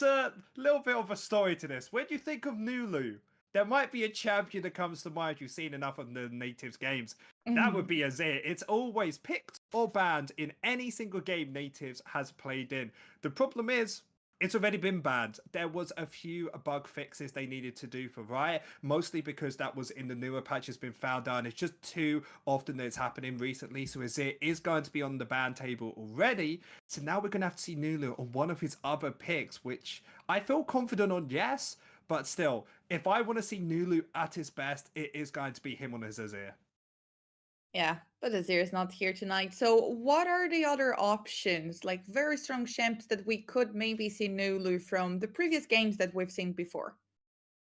a little bit of a story to this. When you think of Nulu, there might be a champion that comes to mind. You've seen enough of the Nativz games. That would Mhm. be Azir. It's always picked or banned in any single game Nativz has played in. The problem is, it's already been banned. There was a few bug fixes they needed to do for Riot, mostly because that was in the newer patch has been found out. And it's just too often that it's happening recently. So Azir is going to be on the ban table already. So now we're going to have to see Nulu on one of his other picks, which I feel confident on, yes. But still, if I want to see Nulu at his best, it is going to be him on his Azir. Yeah, but Azir is not here tonight. So what are the other options, like very strong champs that we could maybe see Nulu from the previous games that we've seen before?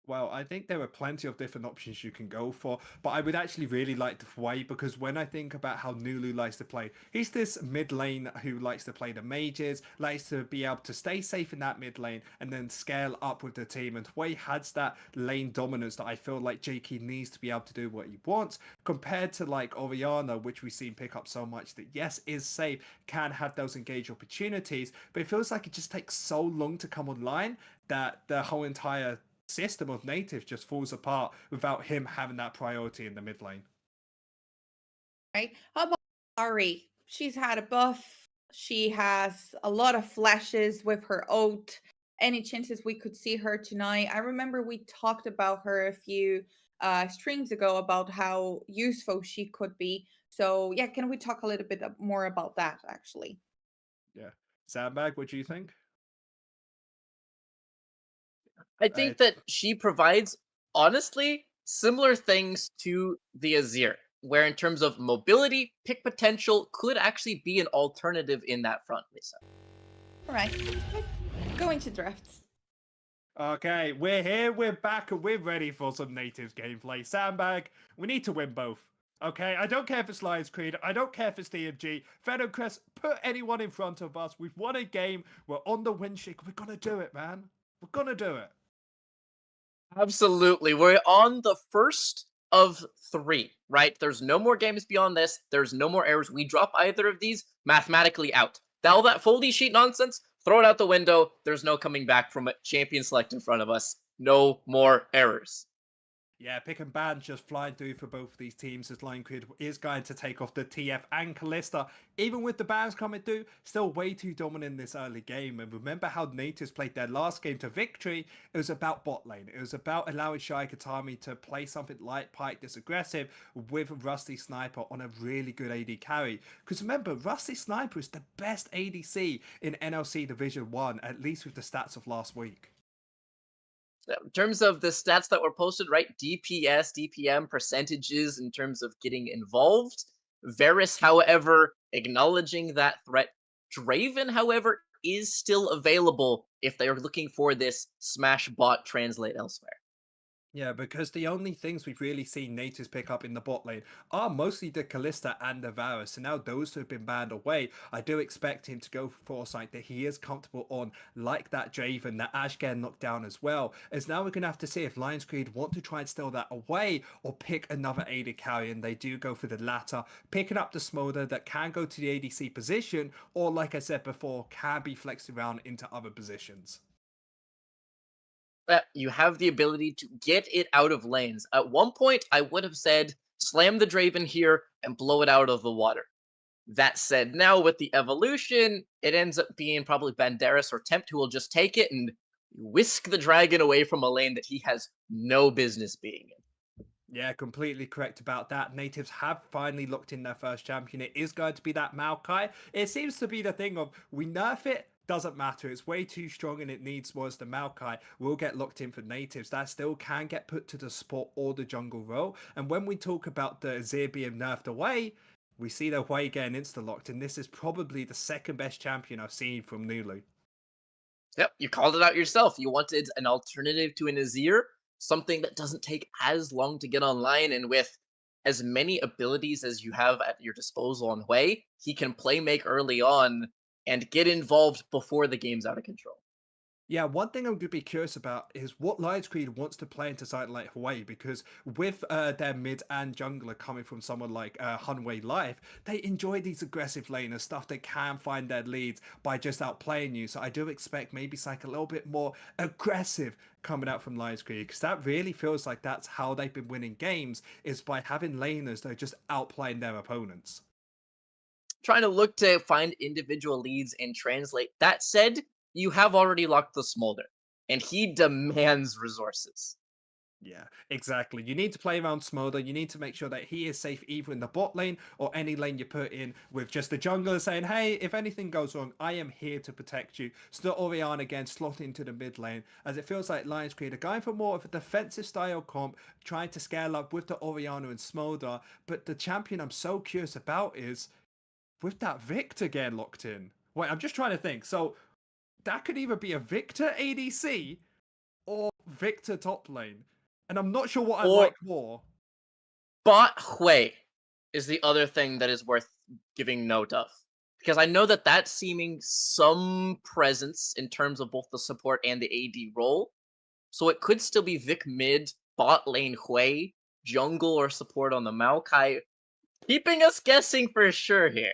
Well, I think there are plenty of different options you can go for, but I would actually really like the Fway because when I think about how Nulu likes to play, he's this mid lane who likes to play the mages, likes to be able to stay safe in that mid lane and then scale up with the team. And Fway has that lane dominance that I feel like JK needs to be able to do what he wants compared to like Oriana, which we've seen pick up so much that yes, is safe, can have those engage opportunities, but it feels like it just takes so long to come online that the whole entire system of Native just falls apart without him having that priority in the mid lane. Right? How about Ari? She's had a buff. She has a lot of flashes with her ult. Any chances we could see her tonight? I remember we talked about her a few streams ago about how useful she could be. So yeah, can we talk a little bit more about that actually? Yeah. Sandbag, what do you think? I Uh, think that she provides, honestly, similar things to the Azir, where in terms of mobility, pick potential could actually be an alternative in that front, Lisa. All right, going to drafts. okay, we're here, we're back, and we're ready for some Natives gameplay. Sandbag, we need to win both. Okay, I don't care if it's Lionscreed, I don't care if it's DMG, Fedocrest, put anyone in front of us. We've won a game, we're on the win streak, we're gonna do it, man. We're gonna do it. Absolutely. We're on the first of three, right? There's no more games beyond this. There's no more errors. We drop either of these mathematically out. All that foldy sheet nonsense, throw it out the window. There's no coming back from a champion select in front of us. No more errors. Yeah, pick and ban just flying through for both of these teams as Lionscreed is going to take off the TF and Kalista. Even with the bans coming through, still way too dominant in this early game. And remember how Natives played their last game to victory? It was about bot lane. It was about allowing Shai Katami to play something like Pike this aggressive with Rusty Sniper on a really good AD carry. Because remember, Rusty Sniper is the best ADC in NLC Division 1, at least with the stats of last week. So in terms of the stats that were posted, right? DPS, DPM percentages in terms of getting involved. Varus, however, acknowledging that threat. Draven, however, is still available if they are looking for this smash bot translate elsewhere. Yeah, because the only things we've really seen natives pick up in the bot lane are mostly the Kalista and the Varus. So now those two have been banned away. I do expect him to go for Foresight that he is comfortable on, like that Draven, that Ashgar knocked down as well. As now we're going to have to see if Lionscreed want to try and steal that away or pick another AD carry. And they do go for the latter, picking up the Smolder that can go to the ADC position, or like I said before, can be flexed around into other positions. You have the ability to get it out of lanes. At one point, I would have said, slam the Draven here and blow it out of the water. That said, now with the evolution, it ends up being probably Banderas or Tempt who will just take it and whisk the dragon away from a lane that he has no business being in. Yeah, completely correct about that. Natives have finally locked in their first champion. It is going to be that Maokai. It seems to be the thing of we nerf it, doesn't matter. It's way too strong and it needs was the Maokai will get locked in for natives. That still can get put to the support or the jungle role. And when we talk about the Azir being nerfed away, we see the way getting insta-locked. And this is probably the second best champion I've seen from Nulu. Yep, you called it out yourself. You wanted an alternative to an Azir, something that doesn't take as long to get online, and with as many abilities as you have at your disposal on Hui, he can play make early on and get involved before the game's out of control. Yeah, one thing I'm going to be curious about is what Lionscreed wants to play into something like Hawaii, because with their mid and jungler coming from someone like Hunway Life, they enjoy these aggressive laners, stuff they can find their leads by just outplaying you. So I do expect maybe like a little bit more aggressive coming out from Lionscreed, because that really feels like that's how they've been winning games, is by having laners that are just outplaying their opponents. Trying to look to find individual leads and translate. That said, you have already locked the Smolder, and he demands resources. Yeah, exactly. You need to play around Smolder. You need to make sure that he is safe either in the bot lane or any lane you put in, with just the jungler saying, hey, if anything goes wrong, I am here to protect you. So the Orianna again slot into the mid lane, as it feels like Lionscreed are going for more of a defensive style comp, trying to scale up with the Orianna and Smolder. But the champion I'm so curious about is with that Victor getting locked in. Wait, I'm just trying to think. So that could either be a Victor ADC or Victor top lane. And I'm not sure what I'd Or like more. Bot Hui is the other thing that is worth giving note of. Because I know that that's seeming some presence in terms of both the support and the AD role. So it could still be Vic mid, bot lane Hui, jungle or support on the Maokai. Keeping us guessing for sure here.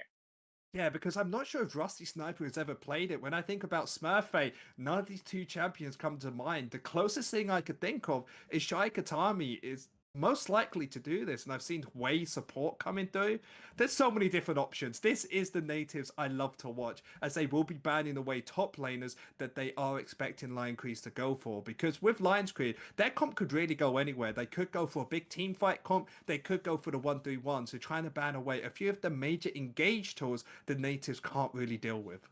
Yeah, because I'm not sure if Rusty Sniper has ever played it. When I think about Smurfette, none of these two champions come to mind. The closest thing I could think of is Shai Katami is most likely to do this, and I've seen way support coming through. There's so many different options. This is the natives I love to watch, as they will be banning away top laners that they are expecting Lionscreed to go for. Because with Lionscreed, their comp could really go anywhere. They could go for a big team fight comp, they could go for the 1-3-1. So trying to ban away a few of the major engage tools the natives can't really deal with.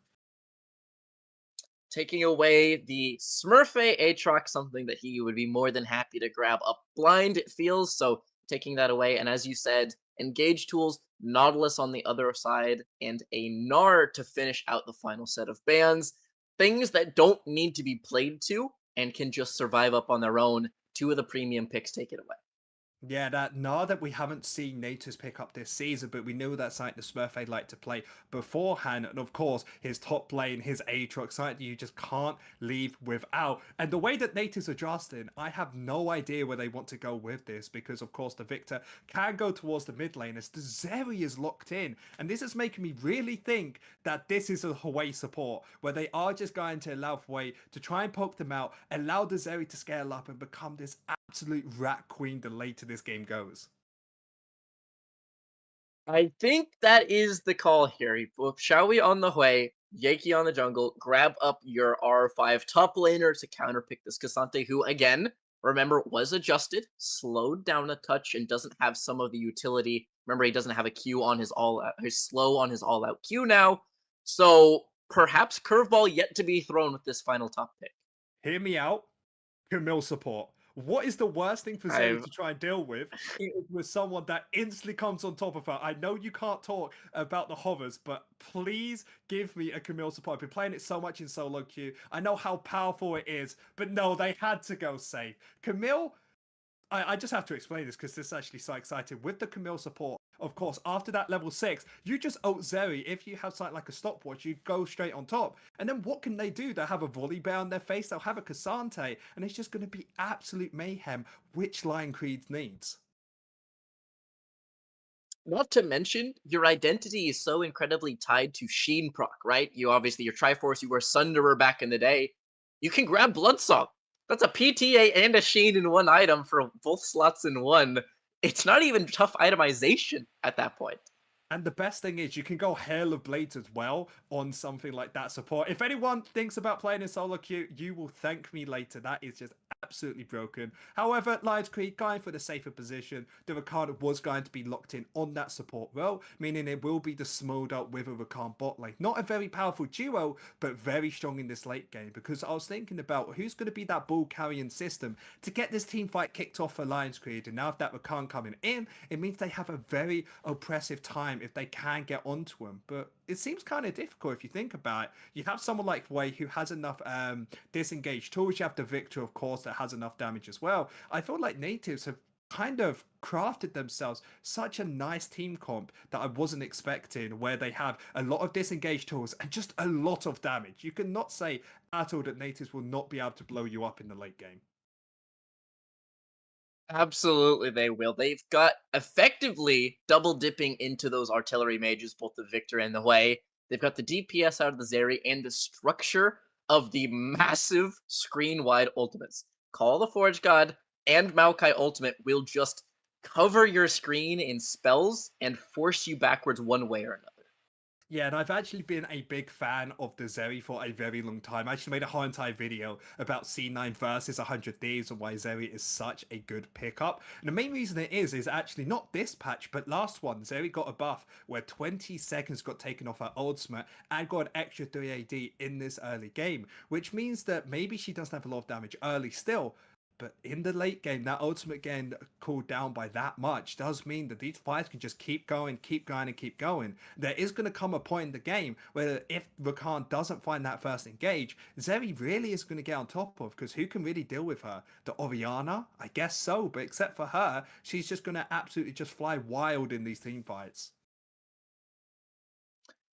Taking away the Smurfette Aatrox, something that he would be more than happy to grab up blind, it feels. So taking that away, and as you said, engage tools, Nautilus on the other side, and a Gnar to finish out the final set of bans. Things that don't need to be played to and can just survive up on their own. Two of the premium picks take it away. Yeah, that now that we haven't seen Natives pick up this season, but we know that's like the Smurfette like to play beforehand, and of course his top lane, his Aatrox site you just can't leave without. And the way that Natives are drafting, I have no idea where they want to go with this, because of course the Victor can go towards the mid lane as the Zeri is locked in, and this is making me really think that this is a Hawaii support where they are just going to allow Hawaii to try and poke them out, allow the Zeri to scale up and become this absolute rat queen the later this game goes. I think that is the call here. Shall we on the way? Yaki on the jungle, grab up your R5 top laner to counterpick this Cassante, who again, remember, was adjusted, slowed down a touch, and doesn't have some of the utility. Remember, he doesn't have a Q on his all out, he's slow on his all out Q now. So perhaps curveball yet to be thrown with this final top pick. Hear me out. Camille support. What is the worst thing for Zeri I've to try and deal with? It is with someone that instantly comes on top of her. I know you can't talk about the hovers, but please give me a Camille support. I've been playing it so much in solo queue. I know how powerful it is, but no, they had to go safe. Camille, I just have to explain this because this is actually so exciting. With the Camille support, of course, after that level 6, you just ult Zeri. If you have something like a stopwatch, you go straight on top. And then what can they do? They'll have a volley bear on their face, they'll have a Cassante, and it's just going to be absolute mayhem, which Lionscreed needs. Not to mention, your identity is so incredibly tied to Sheen proc, right? You obviously, your Triforce, you were Sunderer back in the day. You can grab Bloodsong. That's a PTA and a Sheen in one item for both slots in one. It's not even tough itemization at that point. And the best thing is you can go Hail of Blades as well on something like that support. If anyone thinks about playing in solo queue, you will thank me later. That is just absolutely broken. However, Lionscreed going for the safer position. The Ricardo was going to be locked in on that support role, meaning it will be the Smolder with a Rakan bot lane. Not a very powerful duo, but very strong in this late game, because I was thinking about who's going to be that ball carrying system to get this team fight kicked off for Lionscreed. And now with that Rakan coming in, it means they have a very oppressive time if they can get onto him. But it seems kind of difficult if you think about it. You have someone like Wei who has enough disengaged tools. You have the Victor, of course, that has enough damage as well. I feel like natives have kind of crafted themselves such a nice team comp that I wasn't expecting, where they have a lot of disengaged tools and just a lot of damage. You cannot say at all that Natives will not be able to blow you up in the late game. Absolutely, they will. They've got effectively double dipping into those artillery mages, both the Victor and the Hui. They've got the DPS out of the Zeri and the structure of the massive screen wide ultimates. Call the Forge God and Maokai ultimate will just cover your screen in spells and force you backwards one way or another. Yeah, and I've actually been a big fan of the Zeri for a very long time. I actually made a whole entire video about C9 versus 100 Thieves and why Zeri is such a good pickup. And the main reason it is actually not this patch, but last one. Zeri got a buff where 20 seconds got taken off her ultimate and got an extra 3 AD in this early game, which means that maybe she doesn't have a lot of damage early still. But in the late game, that ultimate getting cooled down by that much does mean that these fights can just keep going, and keep going. There is going to come a point in the game where if Rakan doesn't find that first engage, Zeri really is going to get on top of, because who can really deal with her? The Orianna? I guess so, but except for her, she's just going to absolutely just fly wild in these team fights.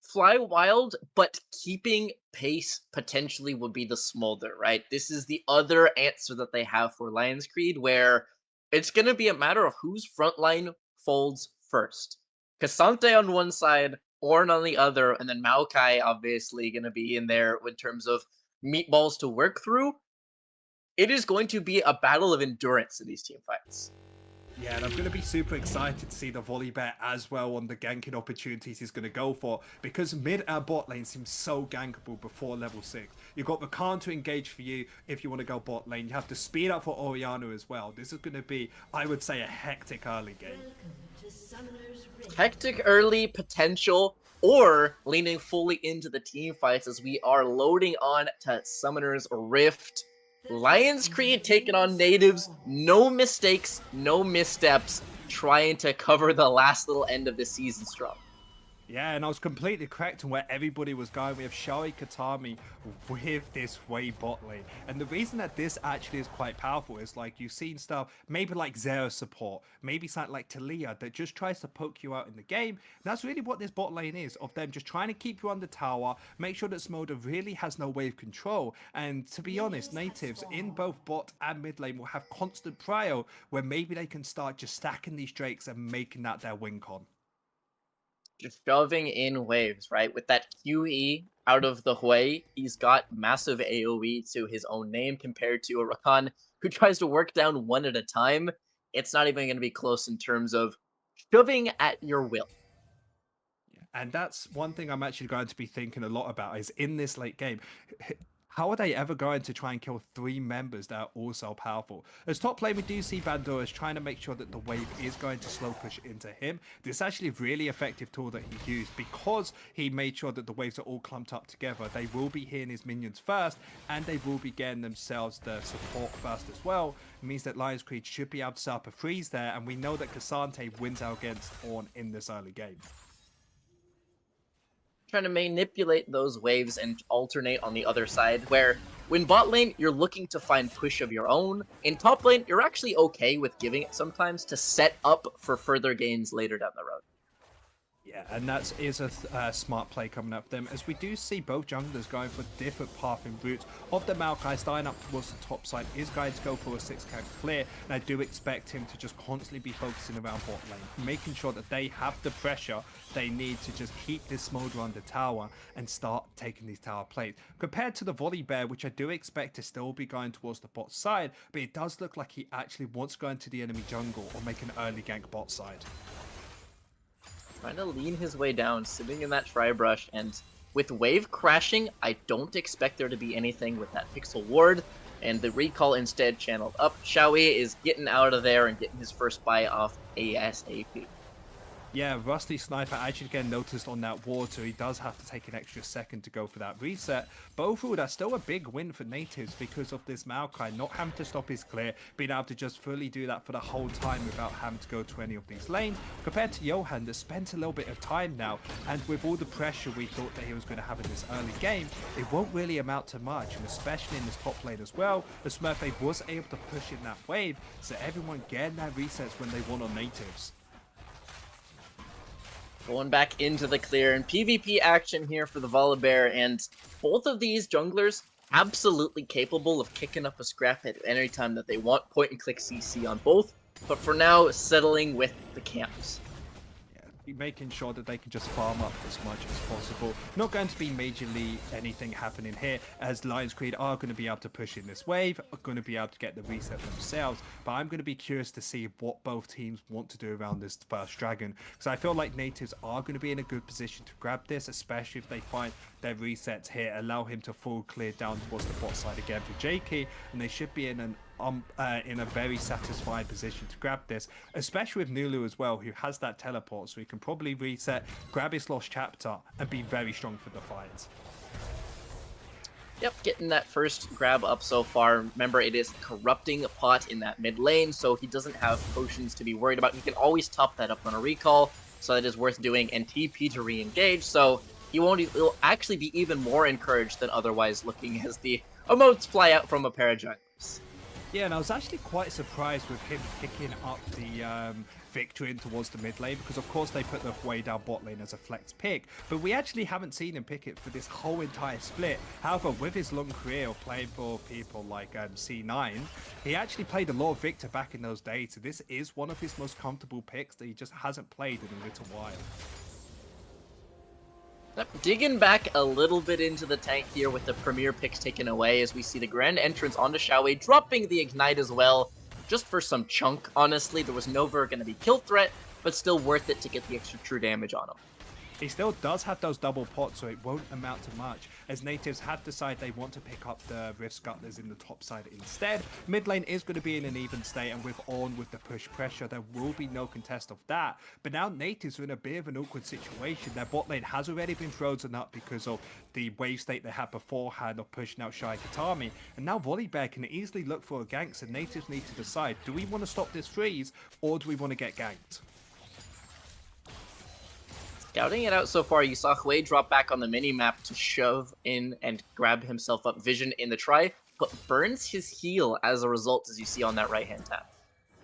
Fly wild, but keeping pace potentially would be the smolder, right? This is the other answer that they have for Lionscreed, where it's going to be a matter of whose frontline folds first. Cassante on one side, Ornn on the other, and then Maokai obviously going to be in there in terms of meatballs to work through. It is going to be a battle of endurance in these team fights. Yeah, and I'm going to be super excited to see the volley bet as well on the ganking opportunities he's going to go for, because mid and bot lane seems so gankable before level 6. You've got Rakan to engage for you if you want to go bot lane. You have to speed up for Orianna as well. This is going to be, I would say, a hectic early game. Hectic early potential, or leaning fully into the team fights as we are loading on to Summoner's Rift. Lionscreed taking on Nativz, no mistakes, no missteps, trying to cover the last little end of the season strong. Yeah, and I was completely correct on where everybody was going. We have Shari Katami with this way bot lane. And the reason that this actually is quite powerful is, like, you've seen stuff, maybe like Zero support, maybe something like Talia that just tries to poke you out in the game. And that's really what this bot lane is, of them just trying to keep you on the tower, make sure that Smolder really has no wave control. And to be honest, Natives in both bot and mid lane will have constant prio, where maybe they can start just stacking these Drakes and making that their win con. Just shoving in waves, right? With that QE out of the Hui, he's got massive AoE to his own name compared to a Rakan who tries to work down one at a time. It's not even going to be close in terms of shoving at your will. And that's one thing I'm actually going to be thinking a lot about, is in this late game, how are they ever going to try and kill 3 members that are also powerful? As top lane, we do see Bandora's trying to make sure that the wave is going to slow push into him. This is actually a really effective tool that he used, because he made sure that the waves are all clumped up together. They will be hitting his minions first, and they will be getting themselves the support first as well. It means that Lionscreed should be able to set up a freeze there, and we know that Cassante wins out against Ornn in this early game. Trying to manipulate those waves and alternate on the other side, where when bot lane, you're looking to find push of your own. In top lane, you're actually okay with giving it sometimes to set up for further gains later down the road. Yeah, and that is a smart play coming up for them, as we do see both junglers going for different pathing routes. Of the Maokai starting up towards the top side is going to go for a 6-camp clear, and I do expect him to just constantly be focusing around bot lane, making sure that they have the pressure they need to just keep this Smolder on the tower and start taking these tower plays. Compared to the Volley Bear, which I do expect to still be going towards the bot side, but it does look like he actually wants to go into the enemy jungle or make an early gank bot side. Trying to lean his way down, sitting in that Tri-Brush, and with wave crashing, I don't expect there to be anything with that Pixel Ward, and the recall instead channeled up. Xiaoyi is getting out of there and getting his first buy off ASAP. Yeah, Rusty Sniper actually getting noticed on that ward, so he does have to take an extra second to go for that reset. But overall, that's still a big win for Nativz because of this Maokai not having to stop his clear, being able to just fully do that for the whole time without having to go to any of these lanes, compared to Johan that spent a little bit of time now, and with all the pressure we thought that he was going to have in this early game, it won't really amount to much, and especially in this top lane as well, the Smurfade was able to push in that wave, so everyone getting their resets when they want on Nativz. Going back into the clear and PvP action here for the Volibear, and both of these junglers absolutely capable of kicking up a scrap at any time that they want. Point and click CC on both, but for now settling with the camps. Making sure that they can just farm up as much as possible. Not going to be majorly anything happening here, as Lionscreed are going to be able to push in this wave, are going to be able to get the reset themselves, but I'm going to be curious to see what both teams want to do around this first dragon, because I feel like Nativz are going to be in a good position to grab this, especially if they find their resets here, allow him to full clear down towards the bot side again for JK, and they should be in a very satisfied position to grab this, especially with Nulu as well, who has that teleport, so he can probably reset, grab his lost chapter, and be very strong for the fight. Yep, getting that first grab up so far. Remember, it is corrupting a pot in that mid lane, so he doesn't have potions to be worried about. He can always top that up on a recall, so that is worth doing, and TP to re-engage, so he'll actually be even more encouraged than otherwise, looking as the emotes fly out from a pair of junglers. Yeah, and I was actually quite surprised with him picking up the victory in towards the mid lane, because of course they put the way down bot lane as a flex pick, but we actually haven't seen him pick it for this whole entire split. However, with his long career of playing for people like C9, he actually played a lot of Victor back in those days, so this is one of his most comfortable picks that he just hasn't played in a little while. Digging back a little bit into the tank here with the premier picks taken away, as we see the grand entrance onto Xiaowei, dropping the ignite as well, just for some chunk. Honestly, there was never going to be kill threat, but still worth it to get the extra true damage on him. He still does have those double pots, so it won't amount to much, as Nativz have decided they want to pick up the Rift Scuttlers in the top side instead. Mid lane is going to be in an even state, and with On with the push pressure, there will be no contest of that. But now Nativz are in a bit of an awkward situation. Their bot lane has already been frozen up because of the wave state they had beforehand of pushing out Shy Katami, and now Volibear can easily look for a gank, so Nativz need to decide, do we want to stop this freeze, or do we want to get ganked? Scouting it out so far, you saw Hui drop back on the mini-map to shove in and grab himself up vision in the try, but burns his heal as a result, as you see on that right-hand tab.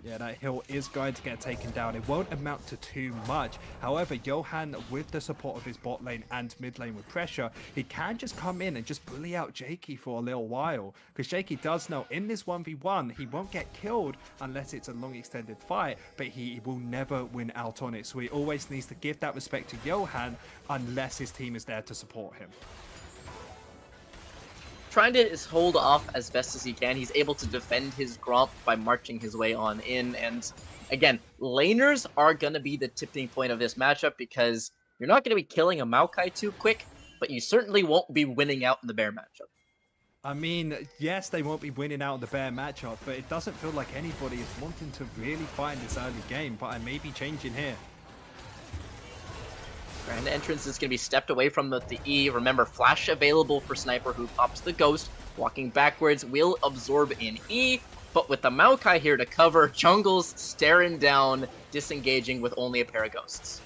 Yeah, that hill is going to get taken down. It won't amount to too much. However, Johan, with the support of his bot lane and mid lane with pressure, he can just come in and just bully out Jakey for a little while. Because Jakey does know in this 1v1, he won't get killed unless it's a long extended fight, but he will never win out on it. So he always needs to give that respect to Johan unless his team is there to support him. Trying to hold off as best as he can. He's able to defend his Gromp by marching his way on in. And again, laners are going to be the tipping point of this matchup, because you're not going to be killing a Maokai too quick, but you certainly won't be winning out in the bear matchup. I mean, yes, they won't be winning out in the bear matchup, but it doesn't feel like anybody is wanting to really find this early game, but I may be changing here. Grand entrance is going to be stepped away from the E. Remember, flash available for Sniper, who pops the ghost. Walking backwards will absorb in E, but with the Maokai here to cover, jungle's staring down, disengaging with only a pair of ghosts.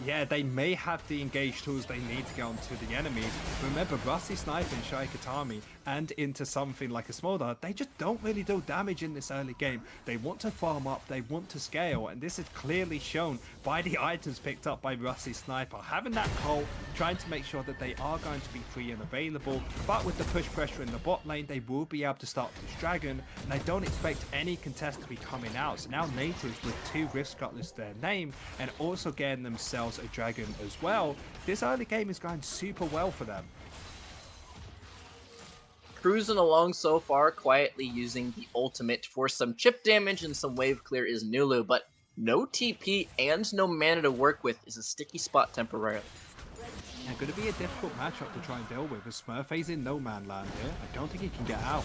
Yeah, they may have the engaged tools they need to get onto the enemies. Remember, Rusty Sniper and Shy Katami and into something like a Smolder, they just don't really do damage in this early game. They want to farm up, they want to scale, and this is clearly shown by the items picked up by Rusty Sniper. Having that call, trying to make sure that they are going to be free and available, but with the push pressure in the bot lane, they will be able to start this dragon, and I don't expect any contest to be coming out. So now Nativz with 2 Rift Scuttlers to their name, and also getting themselves a dragon as well. This early game is going super well for them. Cruising along so far, quietly using the ultimate for some chip damage and some wave clear is Nulu, but no TP and no mana to work with is a sticky spot temporarily. Yeah, going to be a difficult matchup to try and deal with, as Smurfay's in no man land here. I don't think he can get out.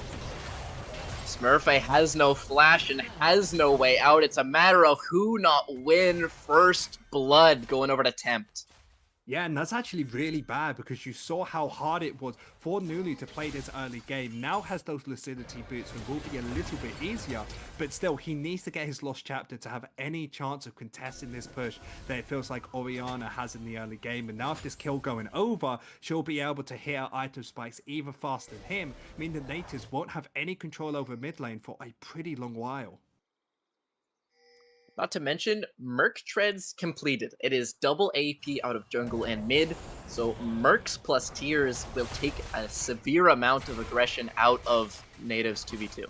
Smurfy has no flash and has no way out. It's a matter of who not win first blood going over to Tempt. Yeah, and that's actually really bad because you saw how hard it was for Nunu to play this early game. Now has those Lucidity boots and will be a little bit easier, but still he needs to get his Lost Chapter to have any chance of contesting this push that it feels like Oriana has in the early game. And now with this kill going over, she'll be able to hit her item spikes even faster than him, meaning the Nativz won't have any control over mid lane for a pretty long while. Not to mention, Merc Treads completed. It is double AP out of jungle and mid, so Mercs plus Tears will take a severe amount of aggression out of Nativz 2v2.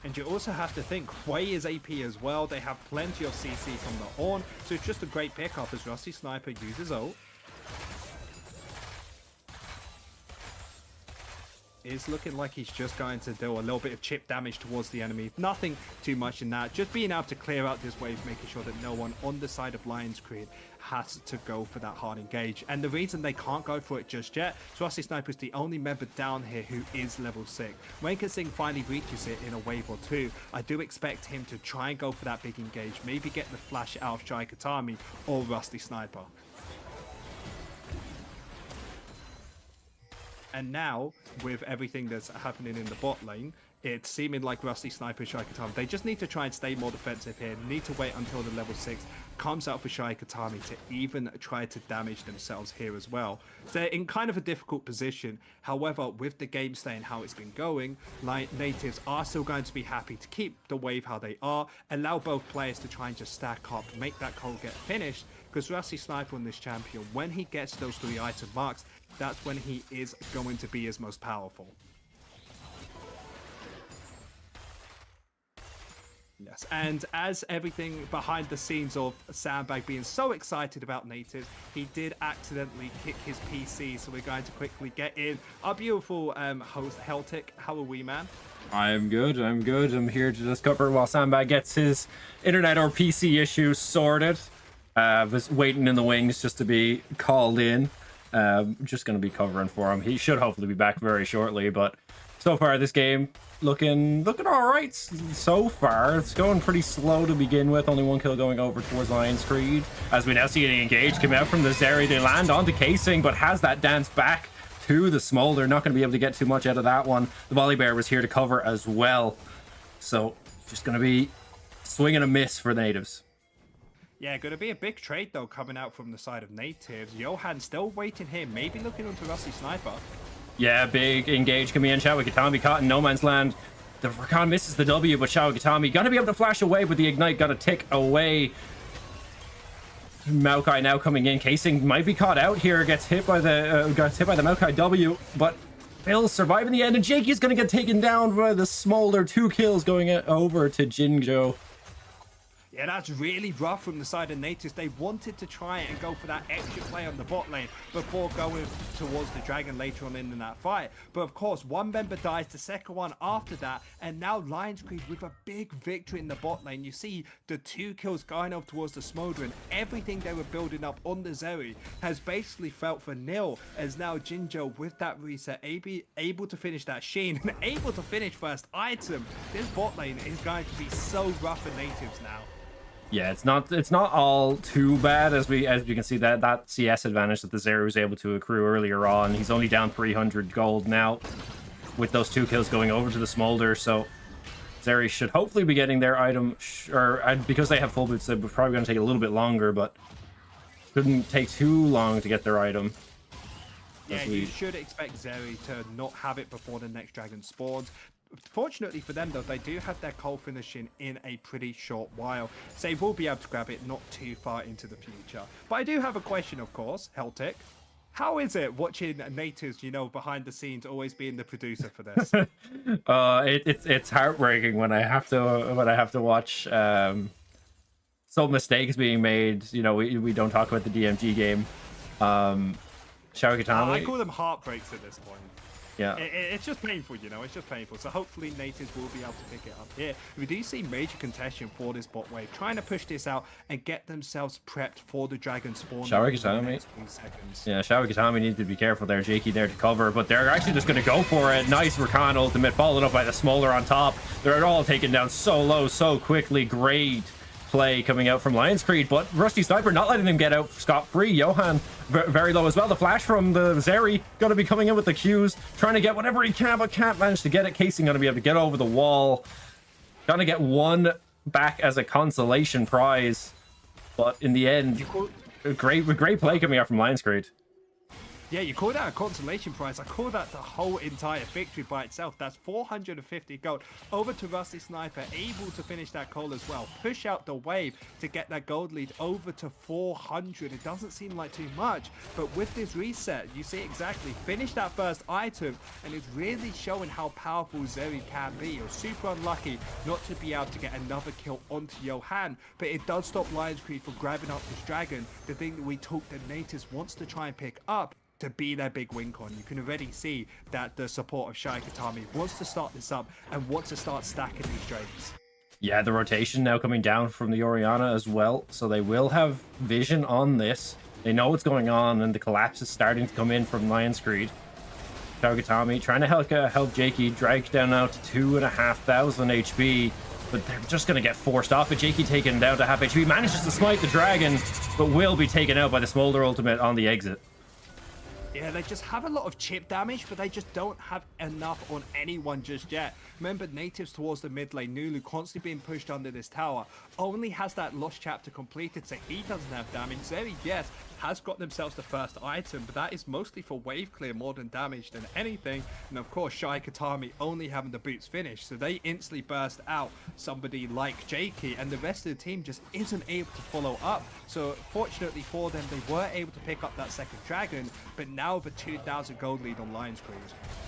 And you also have to think, Hwei is AP as well. They have plenty of CC from the Ornn, so it's just a great pickup as Rusty Sniper uses ult. Is looking like he's just going to do a little bit of chip damage towards the enemy. Nothing too much in that. Just being able to clear out this wave, making sure that no one on the side of Lionscreed has to go for that hard engage. And the reason they can't go for it just yet, so Rusty Sniper is the only member down here who is level 6. When Singh finally reaches it in a wave or two, I do expect him to try and go for that big engage, maybe get the flash out of Shai Katami or Rusty Sniper. And now, with everything that's happening in the bot lane, it's seeming like Rusty Sniper, Shai Katami, they just need to try and stay more defensive here. Need to wait until the level 6 comes out for Shai Katami to even try to damage themselves here as well. So they're in kind of a difficult position. However, with the game staying how it's been going, Nativz are still going to be happy to keep the wave how they are, allow both players to try and just stack up, make that call get finished, because Rusty Sniper on this champion, when he gets those 3 item marks, that's when he is going to be his most powerful. Yes, and as everything behind the scenes of Sandbag being so excited about Nativz, he did accidentally kick his PC, so we're going to quickly get in. Our beautiful host, Heltic, how are we, man? I'm good, I'm here to discover while Sandbag gets his internet or PC issues sorted. Was waiting in the wings just to be called in. Just going to be covering for him. He should hopefully be back very shortly, but so far this game looking all right so far. It's going pretty slow to begin with. Only 1 kill going over towards Lionscreed. As we now see an engage come out from the Zeri. They land onto Casing, but has that dance back to the Smolder. Not going to be able to get too much out of that one. The Volley Bear was here to cover as well. So just going to be swing and a miss for the Nativz. Yeah, going to be a big trade, though, coming out from the side of Nativz. Johan still waiting here, maybe looking onto Rusty Sniper. Yeah, big engage coming in. Shao Katami caught in no man's land. The Rakan misses the W, but Shao Katami gonna be able to flash away, but the Ignite gonna tick away. Maokai now coming in. Casing might be caught out here. Gets hit by the Maokai W, but Bill's surviving the end, and Jakey is gonna get taken down by the Smolder. 2 kills going over to Jinjo. Yeah, that's really rough from the side of Nativz. They wanted to try and go for that extra play on the bot lane before going towards the dragon later on in that fight. But of course, one member dies, the second one after that, and now Lionscreed with a big victory in the bot lane. You see the 2 kills going off towards the Smolder, and everything they were building up on the Zeri has basically felt for nil, as now Jinjo with that reset able to finish that Sheen and able to finish first item. This bot lane is going to be so rough for Nativz now. Yeah, it's not all too bad, as you can see that CS advantage that the Zeri was able to accrue earlier on. He's only down 300 gold now with those 2 kills going over to the Smolder, so Zeri should hopefully be getting their item, because they have full boots, they're probably going to take a little bit longer, but couldn't take too long to get their item. Yeah, you should expect Zeri to not have it before the next dragon spawns. Fortunately for them, though, they do have their coal finishing in a pretty short while, so they will be able to grab it not too far into the future. But I do have a question, of course, Heltic. How is it watching Nativz, behind the scenes, always being the producer for this? It's heartbreaking when I have to watch some mistakes being made. We don't talk about the DMG game. Shao Katami. I call them heartbreaks at this point. Yeah. It's just painful, you know. It's just painful. So hopefully Nativz will be able to pick it up here. We do see major contention for this bot wave, trying to push this out and get themselves prepped for the dragon spawn. Shawagitami. Yeah, Shawagitami needs to be careful there. Jakey there to cover, but they're actually just going to go for it. Nice Rakan ultimate, followed up by the Smolder on top. They're all taken down so low, so quickly. Great play coming out from Lionscreed, but Rusty Sniper not letting them get out scot-free. Johan very low as well. The flash from the Zeri going to be coming in with the Qs, trying to get whatever he can, but can't manage to get it. Casing going to be able to get over the wall. Going to get one back as a consolation prize, but in the end, great play coming out from Lionscreed. Yeah, you call that a consolation prize. I call that the whole entire victory by itself. That's 450 gold. Over to Rusty Sniper, able to finish that call as well. Push out the wave to get that gold lead over to 400. It doesn't seem like too much, but with this reset, you see exactly. Finish that first item, and it's really showing how powerful Zeri can be. You're super unlucky not to be able to get another kill onto Johan, but it does stop Lionscreed from grabbing up this dragon. The thing that we talked that Nativz wants to try and pick up to be their big win con. You can already see that the support of Shawagitami wants to start this up and wants to start stacking these drakes. Yeah, the rotation now coming down from the Orianna as well, so they will have vision on this. They know what's going on, and the collapse is starting to come in from Lionscreed. Shawagitami trying to help Jakey, dragged down now to 2,500 HP, but they're just going to get forced off it. Jakey taken down to half HP, manages to smite the dragon, but will be taken out by the Smolder ultimate on the exit. Yeah, they just have a lot of chip damage, but they just don't have enough on anyone just yet. Remember, Nativz towards the mid lane, Nulu constantly being pushed under this tower, only has that lost chapter completed, so he doesn't have damage. Zeri, yes, has got themselves the first item, but that is mostly for wave clear more than damage than anything. And of course, Shawagitami only having the boots finished, so they instantly burst out somebody like Jakey, and the rest of the team just isn't able to follow up. So fortunately for them, they were able to pick up that second dragon, but now with a 2,000 gold lead on Lionscreed.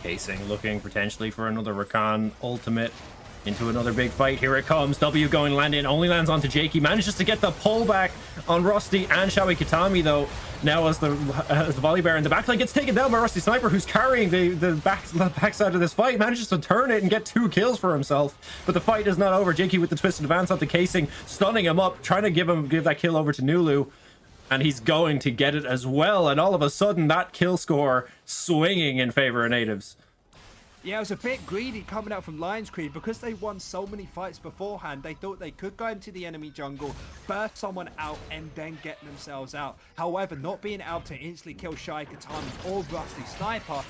Casing looking potentially for another Rakan ultimate into another big fight. Here it comes. W going land in, only lands onto Jakey, manages to get the pullback on Rusty and Shawagitami though. Now as the volley bear in the backline gets taken down by Rusty Sniper, who's carrying the backside of this fight, manages to turn it and get 2 kills for himself. But the fight is not over. Jakey with the twisted advance onto Casing, stunning him up, trying to give that kill over to Nulu. And he's going to get it as well. And all of a sudden, that kill score swinging in favor of Nativz. Yeah, it was a bit greedy coming out from Lionscreed because they won so many fights beforehand. They thought they could go into the enemy jungle, burst someone out, and then get themselves out. However, not being able to instantly kill Shawagitami or Rusty Sniper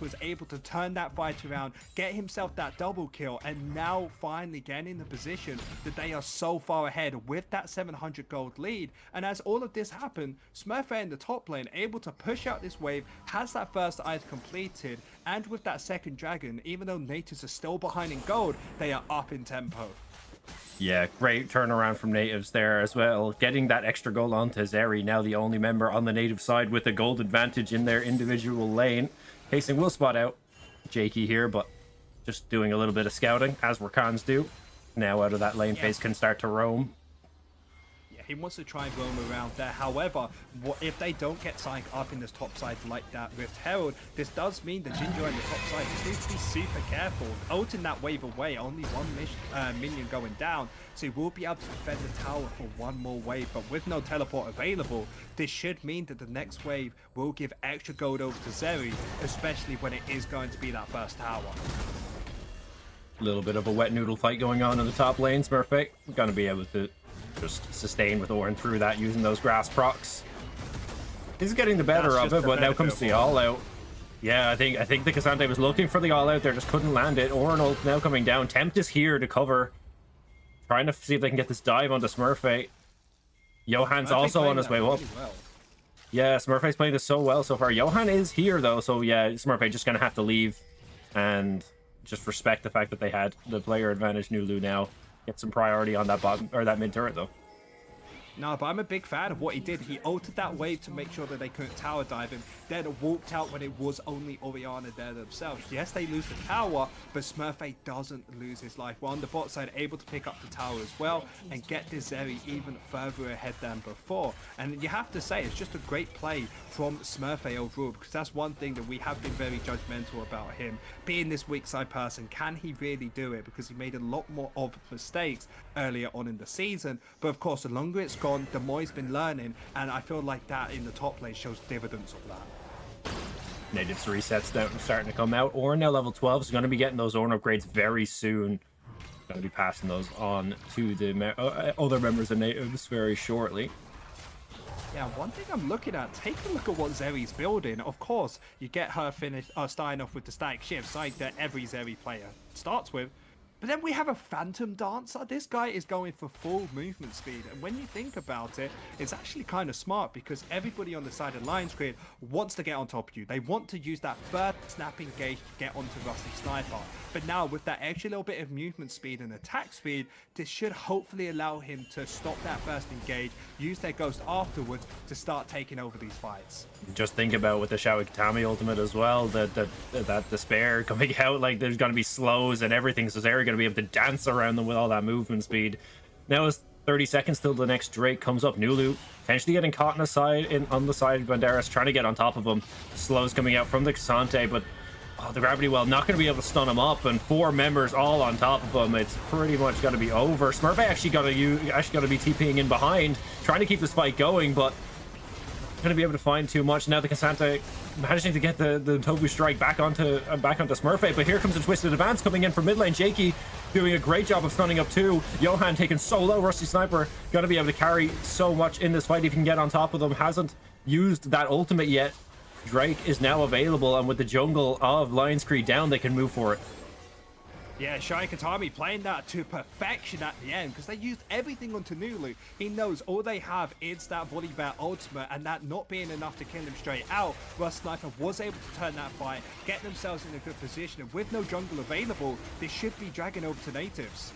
was able to turn that fight around, get himself that double kill, and now finally getting in the position that they are so far ahead with that 700 gold lead. And as all of this happened, Smurfette in the top lane able to push out this wave, has that first item completed, and with that second dragon, even though Nativz are still behind in gold, they are up in tempo. Yeah, great turnaround from Nativz there as well. Getting that extra goal onto Zeri, now the only member on the Native side with a gold advantage in their individual lane. Casing will spot out Jakey here, but just doing a little bit of scouting, as Rakans do. Now out of that lane phase can start to roam. He wants to try and roam around there. However, if they don't get Psych up in this top side like that Rift Herald, this does mean the Ginger on the top side just needs to be super careful. Ulting that wave away, only one minion going down, so he will be able to defend the tower for one more wave. But with no teleport available, this should mean that the next wave will give extra gold over to Zeri, especially when it is going to be that first tower. A little bit of a wet noodle fight going on in the top lane. Smurfette gonna be able to just sustain with Orin through that using those grass procs. He's getting the better of it, but now comes the all out. Yeah, I think the Cassandre was looking for the all out there, just couldn't land it. Orin ult now coming down. Tempt is here to cover, trying to see if they can get this dive onto Smurfette. Johan's also on his way up. Yeah, Smurfette's playing this so well so far. Johan is here though, so yeah, Smurfette just gonna have to leave and just respect the fact that they had the player advantage. Nulu now get some priority on that bottom or that mid turret though. No, but I'm a big fan of what he did. He altered that wave to make sure that they couldn't tower dive him, then walked out when it was only Orianna there themselves. Yes, they lose the tower, but Smurfette doesn't lose his life. While on the bot side, able to pick up the tower as well and get this Zeri even further ahead than before. And you have to say, it's just a great play from Smurfette overall, because that's one thing that we have been very judgmental about him. Being this weak side person, can he really do it? Because he made a lot more of mistakes earlier on in the season. But of course, the longer it's gone, the more he's been learning, and I feel like that in the top lane shows dividends of that. Nativz resets now starting to come out. Ornn now level 12 is going to be getting those Ornn upgrades very soon. Going to be passing those on to the other members of Nativz very shortly. Yeah, one thing I'm looking at, take a look at what Zeri's building. Of course, you get her starting off with the static shift side that every Zeri player starts with. But then we have a Phantom Dancer. This guy is going for full movement speed. And when you think about it, it's actually kind of smart because everybody on the side of Lionscreed wants to get on top of you. They want to use that first snap engage to get onto Rusty Sniper. But now with that extra little bit of movement speed and attack speed, this should hopefully allow him to stop that first engage, use their ghost afterwards to start taking over these fights. Just think about with the Shao Katami ultimate as well, that despair coming out, like there's going to be slows and everything, so Zeri going to be able to dance around them with all that movement speed. Now it's 30 seconds till the next Drake comes up. Nulu potentially getting caught on the side of Banderas, trying to get on top of him. Slows coming out from the Cassante, but the gravity well not going to be able to stun him up, and 4 members all on top of him. It's pretty much going to be over. Smurfette actually got to be TPing in behind, trying to keep this fight going, but going to be able to find too much. Now the Cassante managing to get the Tobu strike back onto Smurfette, but here comes a twisted advance coming in from mid lane. Jakey doing a great job of stunning up too. Johan taking solo. Rusty Sniper going to be able to carry so much in this fight if he can get on top of them. Hasn't used that ultimate yet. Drake is now available, and with the jungle of Lionscreed down, they can move for it. Yeah, Shai Katami playing that to perfection at the end because they used everything onto Nulu. He knows all they have is that Volibear ultimate, and that not being enough to kill him straight out, Russ Sniper was able to turn that fight, get themselves in a good position, and with no jungle available, they should be dragging over to Nativz.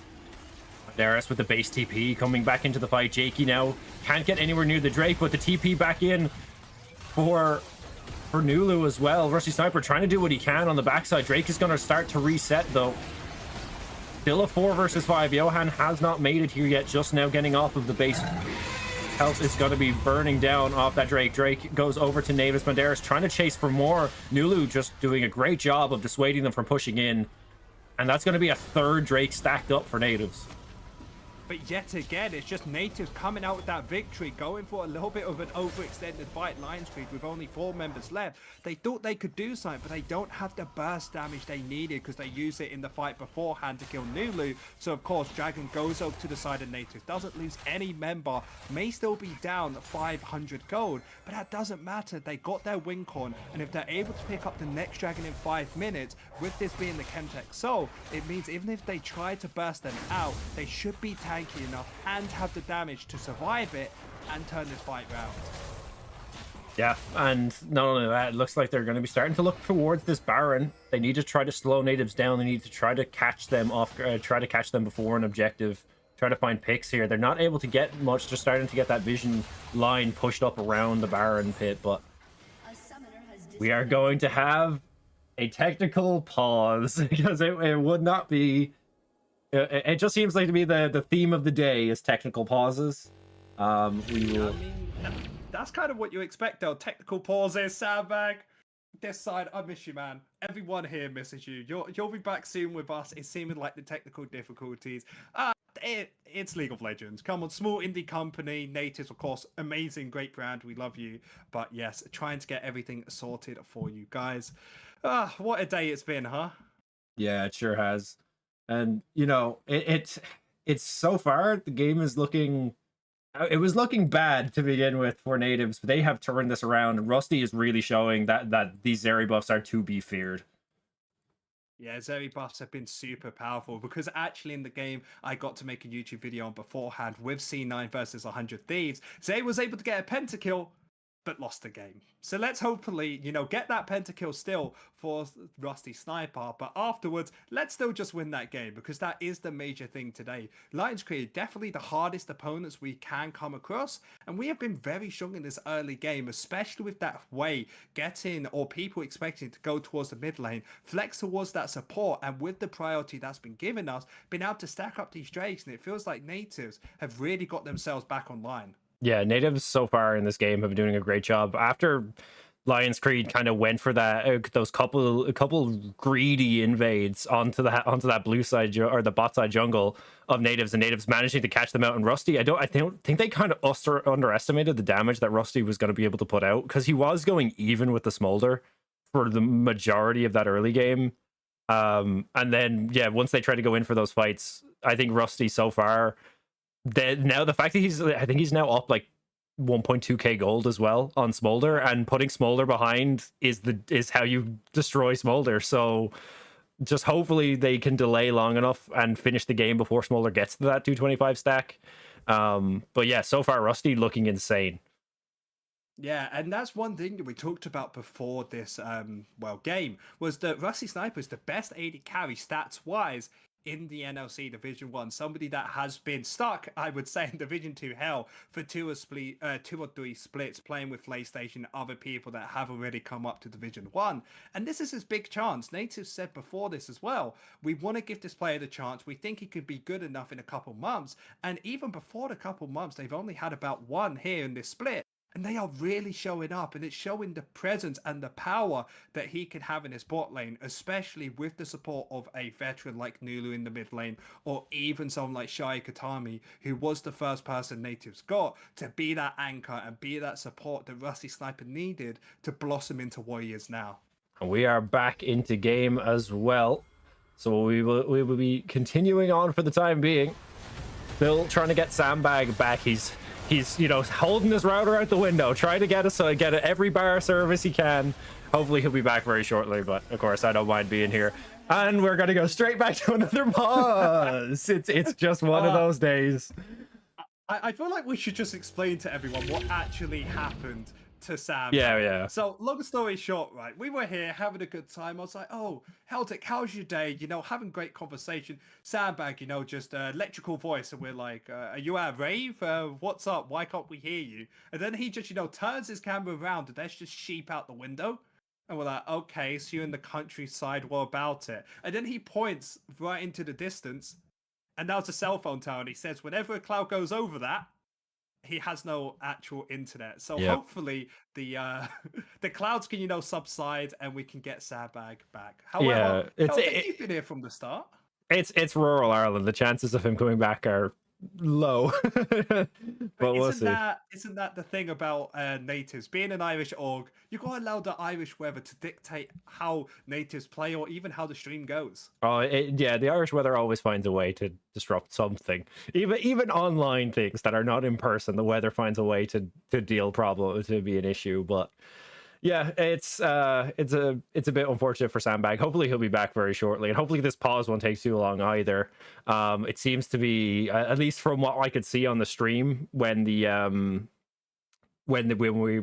Banderas with the base TP coming back into the fight. Jakey now can't get anywhere near the Drake, but the TP back in for Nulu as well. Rusty Sniper trying to do what he can on the backside. Drake is going to start to reset though. Still a 4 versus 5. Johan has not made it here yet, just now getting off of the base. Health is going to be burning down off that Drake. Drake goes over to Nativz. Banderas trying to chase for more. Nulu just doing a great job of dissuading them from pushing in. And that's going to be a 3rd Drake stacked up for Nativz. But yet again, it's just Nativz coming out with that victory, going for a little bit of an overextended fight. Lionscreed with only 4 members left. They thought they could do something, but they don't have the burst damage they needed because they used it in the fight beforehand to kill Nulu. So of course, Dragon goes over to the side of Nativz, doesn't lose any member, may still be down 500 gold, but that doesn't matter. They got their Wincorn, and if they're able to pick up the next Dragon in 5 minutes, with this being the Chemtech Soul, it means even if they try to burst them out, they should be tanky enough and have the damage to survive it and turn this fight round. Yeah, and not only that, it looks like they're going to be starting to look towards this Baron. They need to try to slow Nativz down. They need to try to catch them off, try to catch them before an objective. Try to find picks here. They're not able to get much. They're starting to get that vision line pushed up around the Baron pit, but we are going to have a technical pause because it would not be. It just seems like to be the theme of the day is technical pauses. We will. I mean, that's kind of what you expect though. Technical pauses, Sandbag. This side, I miss you, man. Everyone here misses you. You'll be back soon with us. It's seeming like the technical difficulties. It's League of Legends. Come on, small indie company, Nativz, of course, amazing, great brand. We love you. But yes, trying to get everything sorted for you guys. What a day it's been, huh? Yeah, it sure has. And you know, it's so far the game is looking. It was looking bad to begin with for Nativz, but they have turned this around. Rusty is really showing that these Zeri buffs are to be feared. Yeah, Zeri buffs have been super powerful because actually in the game, I got to make a YouTube video on beforehand with C9 versus 100 Thieves. Zeri was able to get a pentakill, but lost the game. So let's hopefully, get that pentakill still for Rusty Sniper. But afterwards, let's still just win that game, because that is the major thing today. Lionscreed, definitely the hardest opponents we can come across. And we have been very strong in this early game, especially with that way getting, or people expecting to go towards the mid lane, flex towards that support. And with the priority that's been given us, been able to stack up these Drakes. And it feels like Nativz have really got themselves back online. Yeah, Nativz so far in this game have been doing a great job. After Lionscreed kind of went for that those couple greedy invades onto that blue side or the bot side jungle of Nativz, and Nativz managing to catch them out. And Rusty, I think they kind of underestimated the damage that Rusty was going to be able to put out, because he was going even with the Smolder for the majority of that early game. And then once they tried to go in for those fights, I think Rusty so far. Now the fact that I think he's now up like 1.2k gold as well on Smolder, and putting Smolder behind is how you destroy Smolder. So just hopefully they can delay long enough and finish the game before Smolder gets to that 225 stack. But yeah, so far Rusty looking insane. Yeah, and that's one thing that we talked about before this game, was that Rusty Sniper is the best AD carry stats wise in the NLC Division 1, somebody that has been stuck, I would say, in Division 2 hell for two or three splits, playing with PlayStation and other people that have already come up to Division 1. And this is his big chance. Nativz said before this as well, we want to give this player the chance. We think he could be good enough in a couple months. And even before the couple months, they've only had about one here in this split. And they are really showing up, and it's showing the presence and the power that he can have in his bot lane, especially with the support of a veteran like Nulu in the mid lane, or even someone like Shai Katami, who was the first person Nativz got to be that anchor and be that support that Rusty Sniper needed to blossom into what he is now. And we are back into game as well. So we will be continuing on for the time being. Still trying to get Sandbag back. He's holding his router out the window, trying to get every bar service he can. Hopefully he'll be back very shortly, but of course I don't mind being here. And we're gonna go straight back to another pause. It's just one of those days. I feel like we should just explain to everyone what actually happened to Sam. Yeah. So long story short, right, we were here having a good time. I was like, oh, Heltic, how's your day? Having great conversation. Sandbag, just electrical voice, and we're like, are you at a rave? What's up? Why can't we hear you? And then he just, turns his camera around, and there's just sheep out the window. And we're like, okay, so you're in the countryside, what about it? And then he points right into the distance, and that was a cell phone tower, and he says, whenever a cloud goes over that, he has no actual internet. So hopefully the the clouds can subside and we can get Sandbag back. However, you've been here from the start. It's rural Ireland. The chances of him coming back are low. But we'll see. Isn't that the thing about Nativz being an Irish org? You gotta allow the Irish weather to dictate how Nativz play, or even how the stream goes. The Irish weather always finds a way to disrupt something. Even online things that are not in person, the weather finds a way to deal problem to be an issue. But yeah, it's a bit unfortunate for Sandbag. Hopefully he'll be back very shortly, and hopefully this pause won't take too long either. It seems to be, at least from what I could see on the stream, before we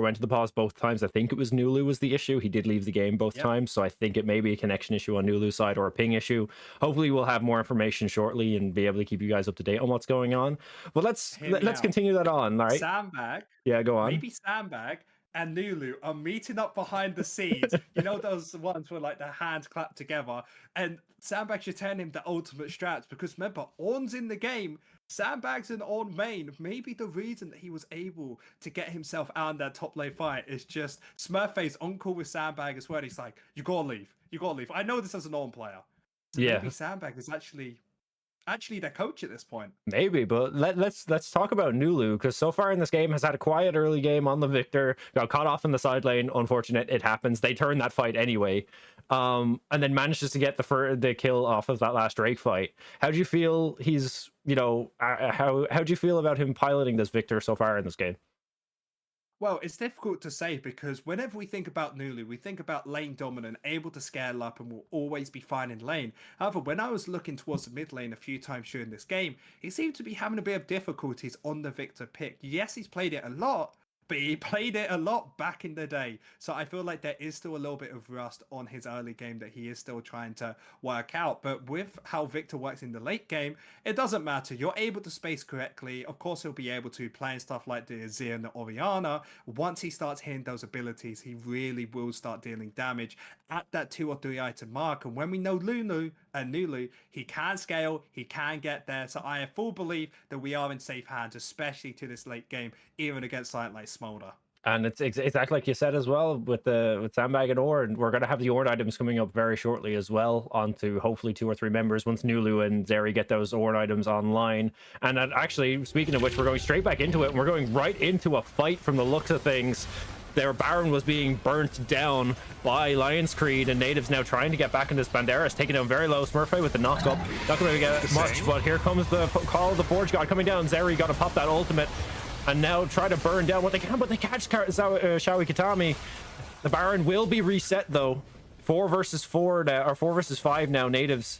went to the pause both times, I think it was Nulu was the issue. He did leave the game both times, so I think it may be a connection issue on Nulu's side or a ping issue. Hopefully we'll have more information shortly and be able to keep you guys up to date on what's going on. But let's continue that on. All right, Sandbag. Yeah, go on. Maybe Sandbag and Nulu are meeting up behind the scenes. Those ones where like the hands clap together, and Sandbag should tell him the ultimate strats, because remember, Ornn's in the game. Sandbag's an Ornn main. Maybe the reason that he was able to get himself out in that top lane fight is just Smurfface on call with Sandbag as well. He's like, you gotta leave. I know this as an Ornn player. So maybe Sandbag is actually their coach at this point. Maybe, but let's talk about Nulu, because so far in this game has had a quiet early game on the Victor, got caught off in the side lane. Unfortunate, it happens. They turn that fight anyway, and then manages to get the kill off of that last Drake fight. How do you feel he's how do you feel about him piloting this Victor so far in this game? Well, it's difficult to say, because whenever we think about Nulu, we think about lane dominant, able to scale up, and will always be fine in lane. However, when I was looking towards the mid lane a few times during this game, he seemed to be having a bit of difficulties on the Victor pick. Yes, he's played it a lot, but he played it a lot back in the day. So I feel like there is still a little bit of rust on his early game that he is still trying to work out. But with how Victor works in the late game, it doesn't matter. You're able to space correctly. Of course, he'll be able to playing stuff like the Azir and the Oriana. Once he starts hitting those abilities, he really will start dealing damage at that 2 or 3 item mark. And when we know Nulu, he can scale, he can get there. So I have full belief that we are in safe hands, especially to this late game, even against something like Smolder. And it's exactly like you said as well with Sandbag and Ore, and we're going to have the Ore items coming up very shortly as well onto hopefully 2 or 3 members once Nulu and Zeri get those Ore items online. And actually, speaking of which, we're going straight back into it, and we're going right into a fight from the looks of things. Their Baron was being burnt down by Lionscreed, and Nativz now trying to get back in this Banderas, taking down very low. Smurfy with the knock-up. Not going to get much, but here comes the call of the Forge God coming down. Zeri got to pop that ultimate, and now try to burn down what they can, but they catch Shawi Kitami. The Baron will be reset, though. 4 versus 4 now, or 4 versus 5 now. Nativz,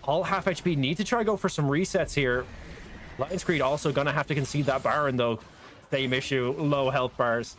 all half HP, need to try to go for some resets here. Lionscreed also going to have to concede that Baron, though. Same issue, low health bars.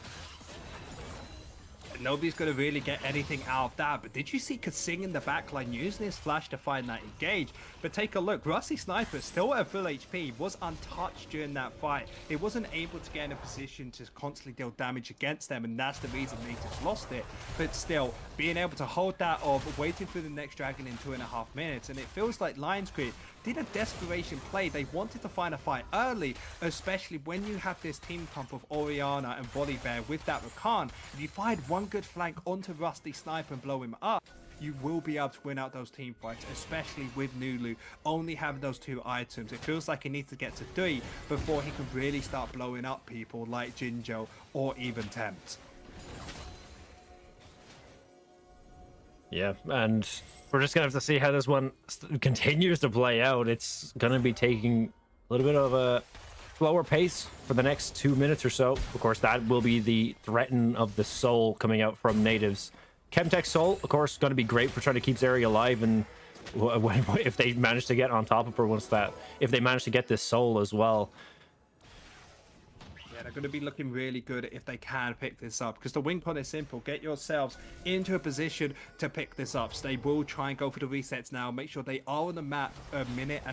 Nobody's going to really get anything out of that. But did you see Kasing in the backline using his flash to find that engage? But take a look, Rusty Sniper still at full HP, was untouched during that fight. It wasn't able to get in a position to constantly deal damage against them, and that's the reason Nativz lost it. But still, being able to hold that off, waiting for the next dragon in 2.5 minutes, and it feels like Lionscreed did a desperation play. They wanted to find a fight early, especially when you have this team comp of Oriana and Volibear with that Rakan. If you find one good flank onto Rusty Sniper and blow him up, you will be able to win out those team fights, especially with Nulu only having those 2 items. It feels like he needs to get to 3 before he can really start blowing up people like Jinjo or even Tempt. Yeah, and we're just gonna have to see how this one continues to play out. It's gonna be taking a little bit of a slower pace for the next 2 minutes or so. Of course, that will be the Threaten of the Soul coming out from Nativz. Chemtech Soul, of course, going to be great for trying to keep Zeri alive, and if they manage to get on top of her if they manage to get this Soul as well. Yeah, they're going to be looking really good if they can pick this up, because the win con is simple. Get yourselves into a position to pick this up. So they will try and go for the resets now. Make sure they are on the map 1.5 minutes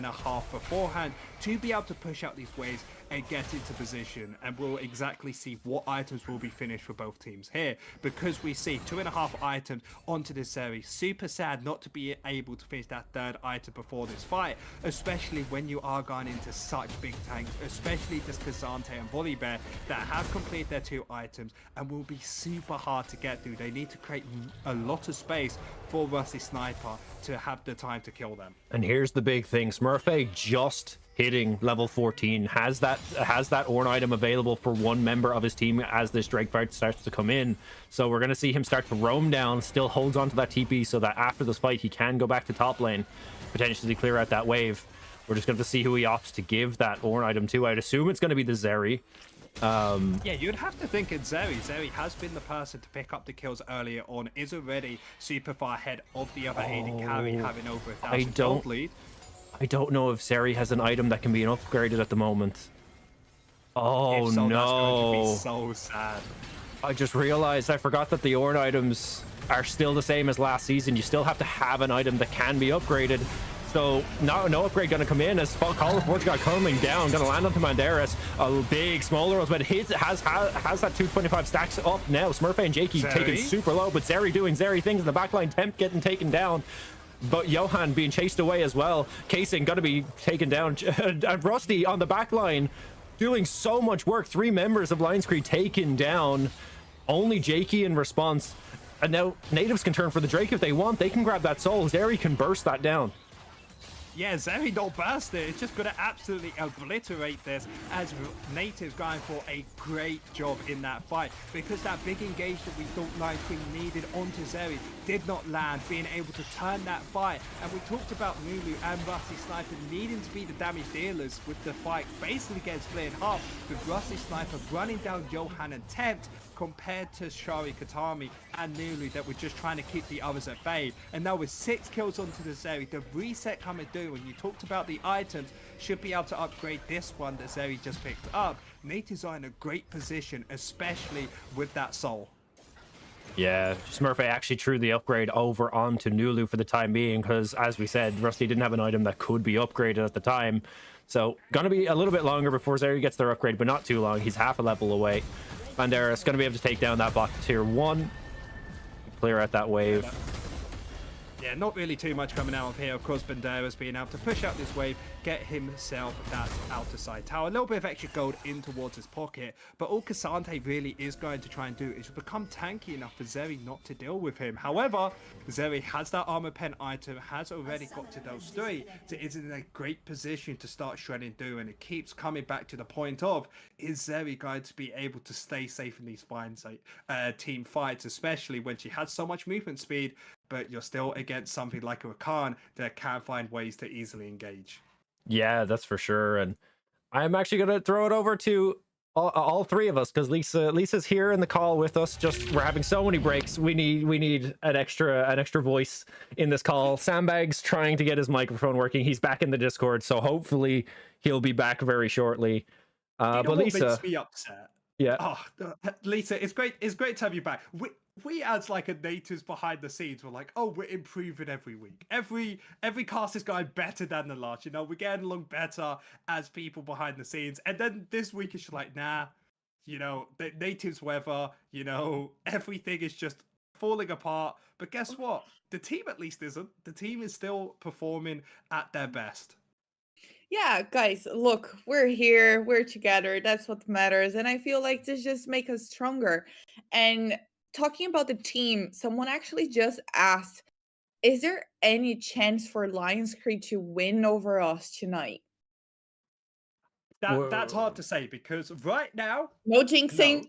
beforehand to be able to push out these waves and get into position, and we'll exactly see what items will be finished for both teams here, because we see 2.5 items onto this series. Super sad not to be able to finish that 3rd item before this fight, especially when you are going into such big tanks, especially this Kazante and Volibear that have completed their 2 items and will be super hard to get through. They need to create a lot of space for Rusty Sniper to have the time to kill them. And here's the big thing, Smurfy just hitting level 14 has that Ornn item available for 1 member of his team as this Drake fight starts to come in. So we're going to see him start to roam down, still holds on to that TP so that after this fight he can go back to top lane, potentially clear out that wave. We're just going to see who he opts to give that Ornn item to. I'd assume it's going to be the Zeri. Yeah, you'd have to think it's Zeri. Zeri has been the person to pick up the kills earlier on, is already super far ahead of the other AD carry, having over 1,000 gold lead. I don't know if Zeri has an item that can be upgraded at the moment. Oh, if so, no. That's going to be so sad. I just realized I forgot that the Ornn items are still the same as last season. You still have to have an item that can be upgraded. So no upgrade going to come in as Call of Forge got coming down, going to land onto Banderas. A big smaller, but has that 225 stacks up now. Smurfy and Jakey taken super low, but Zeri doing Zeri things in the backline. Tempt getting taken down, but Johan being chased away as well. Casing going to be taken down. And Rusty on the backline doing so much work. 3 members of Lionscreed taken down. Only Jakey in response. And now Nativz can turn for the Drake if they want. They can grab that soul. Zeri can burst that down. Yeah, Zeri don't burst it. It's just going to absolutely obliterate this, as Nativz going for a great job in that fight, because that big engage that we thought Lionscreed needed onto Zeri did not land, being able to turn that fight. And we talked about Nulu and Rusty Sniper needing to be the damage dealers with the fight basically getting split in half, with Rusty Sniper running down Johan and Tempt, compared to Shari Katami and Nulu that were just trying to keep the others at bay. And now with 6 kills onto the Zeri, the reset coming through, when you talked about the items, should be able to upgrade this one that Zeri just picked up. Nativz are in a great position, especially with that soul. Yeah, Smurfy actually threw the upgrade over onto Nulu for the time being, because as we said, Rusty didn't have an item that could be upgraded at the time. So gonna be a little bit longer before Zeri gets their upgrade, but not too long. He's half a level away. Banderas gonna be able to take down that bot to tier 1. Clear out that wave. Yeah, not really too much coming out of here. Of course, Banderas being able to push out this wave, get himself that outer side tower. A little bit of extra gold in towards his pocket, but all Cassante really is going to try and do is become tanky enough for Zeri not to deal with him. However, Zeri has that armor pen item, has already got to those 3, so it's in a great position to start shredding through, and it keeps coming back to the point of, is Zeri going to be able to stay safe in these team fights, especially when she has so much movement speed, but you're still against something like a Rakan that can find ways to easily engage. Yeah, that's for sure. And I'm actually going to throw it over to all 3 of us, because Lisa's here in the call with us. Just we're having so many breaks. We need an extra voice in this call. Sandbag's trying to get his microphone working. He's back in the Discord, so hopefully he'll be back very shortly. But Lisa, makes me upset. Yeah. Oh, Lisa, it's great to have you back. We as like a Nativz behind the scenes, we're like, oh, we're improving every week. Every cast is going better than the last. You know, we're getting along better as people behind the scenes. And then this week it's just like, nah, you know, the Nativz weather, you know, everything is just falling apart. But guess what? The team at least isn't. The team is still performing at their best. Yeah, guys, look, we're here, we're together. That's what matters. And I feel like this just makes us stronger. And talking about the team, someone actually just asked, is there any chance for Lionscreed to win over us tonight? That's hard to say, because right now, no jinxing.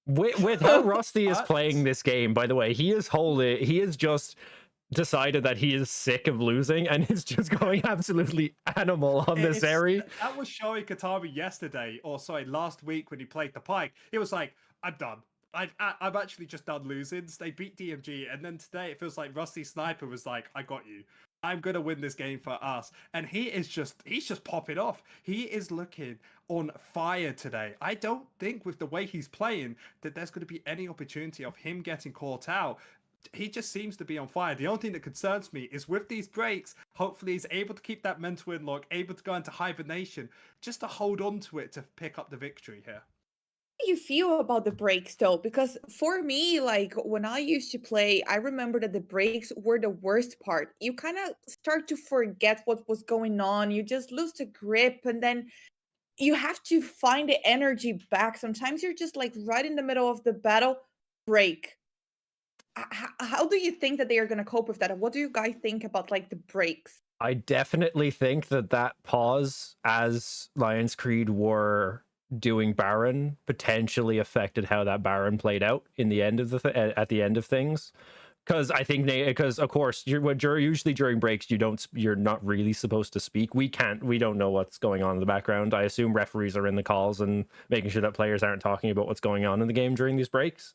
No. With how Rusty is playing this game, by the way, he is just decided that he is sick of losing and is just going absolutely animal on this area. That was Shari Katami yesterday, or sorry, last week when he played the Pike. He was like, I'm done. I've actually just done losing. They beat DMG, and then today it feels like Rusty Sniper was like, I got you. I'm gonna win this game for us. And he's just popping off. He is looking on fire today. I don't think with the way he's playing that there's gonna be any opportunity of him getting caught out. He just seems to be on fire. The only thing that concerns me is with these breaks, hopefully he's able to keep that mental inlock, able to go into hibernation, just to hold on to it to pick up the victory here. How do you feel about the breaks though? Because for me, like when I used to play, I remember that the breaks were the worst part. You kind of start to forget what was going on. You just lose the grip, and then you have to find the energy back. Sometimes you're just like right in the middle of the battle, break. How do you think that they are going to cope with that? And what do you guys think about like the breaks? I definitely think that pause as Lionscreed were doing Baron potentially affected how that Baron played out in the end of at the end of things. Because I think because of course usually during breaks you're not really supposed to speak. We don't know what's going on in the background. I assume referees are in the calls and making sure that players aren't talking about what's going on in the game during these breaks.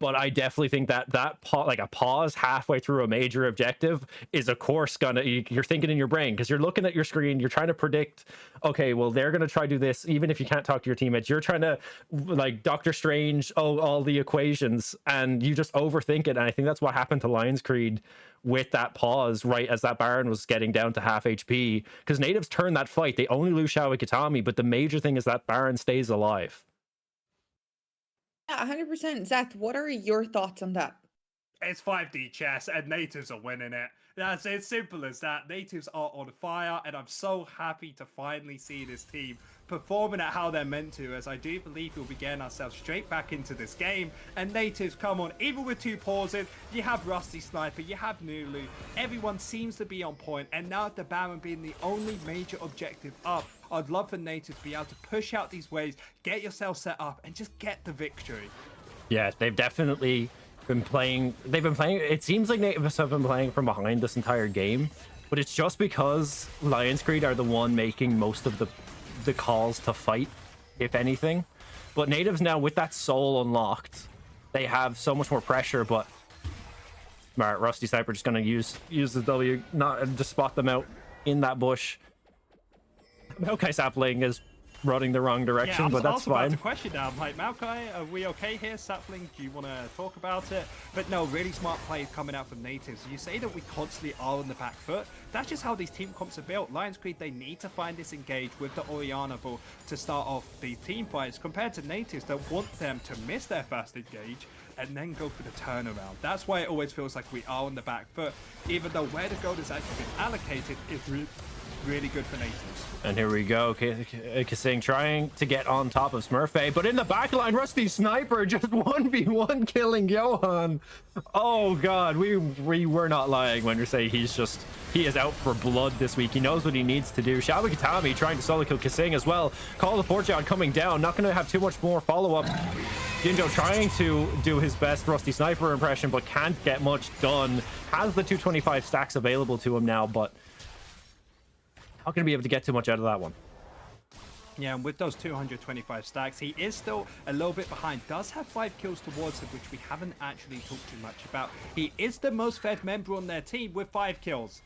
But I definitely think that like a pause halfway through a major objective is of course you're thinking in your brain, because you're looking at your screen, you're trying to predict, okay, well they're going to try to do this, even if you can't talk to your teammates, you're trying to like Doctor Strange, all the equations, and you just overthink it. And I think that's what happened to Lionscreed with that pause right as that Baron was getting down to half HP, because Nativz turned that fight. They only lose Shao Ikitami, but the major thing is that Baron stays alive. Yeah, 100%. Zach, what are your thoughts on that? It's 5D chess, and Nativz are winning it. That's as simple as that. Nativz are on fire, and I'm so happy to finally see this team performing at how they're meant to, as I do believe we'll be getting ourselves straight back into this game. And Nativz, come on, even with 2 pauses, you have Rusty Sniper, you have Nulu, everyone seems to be on point, and now the Baron being the only major objective up, I'd love for Nativz to be able to push out these waves, get yourself set up, and just get the victory. Yeah, they've definitely been playing. They've been playing. It seems like Nativz have been playing from behind this entire game, but it's just because Lionscreed are the one making most of the calls to fight, if anything. But Nativz now, with that soul unlocked, they have so much more pressure. But smart Rusty Sniper just gonna use the W, not just spot them out in that bush. Okay, Sapling is running the wrong direction, but that's fine. About to question now. I'm like, Maokai, are we okay here? Sapling, do you want to talk about it? But no, really smart play coming out from Nativz. You say that we constantly are on the back foot. That's just how these team comps are built. Lionscreed, they need to find this engage with the Orianna ball to start off the team fights, compared to Nativz that want them to miss their fast engage and then go for the turnaround. That's why it always feels like we are on the back foot, even though where the gold has actually been allocated is really good for Nativz. And here we go, Kasing trying to get on top of Smurfay, but in the backline, Rusty Sniper just 1v1 killing Johan. Oh god, we were not lying when we say he is out for blood this week. He knows what he needs to do. Shabu Katami trying to solo kill Kasing as well. Call the Fortune coming down, not going to have too much more follow-up. Jinjo trying to do his best Rusty Sniper impression, but can't get much done. Has the 225 stacks available to him now, but not going to be able to get too much out of that one. Yeah, and with those 225 stacks, he is still a little bit behind. Does have 5 kills towards him, which we haven't actually talked too much about. He is the most fed member on their team with 5 kills.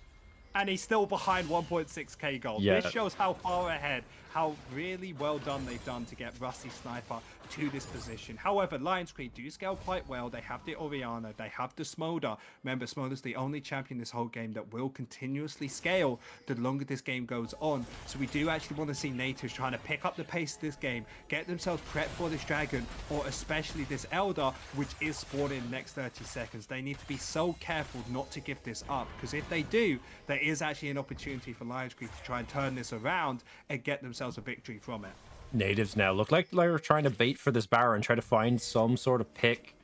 And he's still behind 1.6k gold. Yeah. This shows how far ahead, how really well done they've done to get Rusty Sniper to this position. However, Lionscreed do scale quite well. They have the Orianna, they have the Smolder. Remember, Smolder's the only champion this whole game that will continuously scale the longer this game goes on. So we do actually want to see Nativz trying to pick up the pace of this game, get themselves prepped for this dragon, or especially this Elder, which is spawning in the next 30 seconds. They need to be so careful not to give this up, because if they do, there is actually an opportunity for Lionscreed to try and turn this around and get themselves a victory from it. Nativz now look like they're trying to bait for this Baron, try to find some sort of pick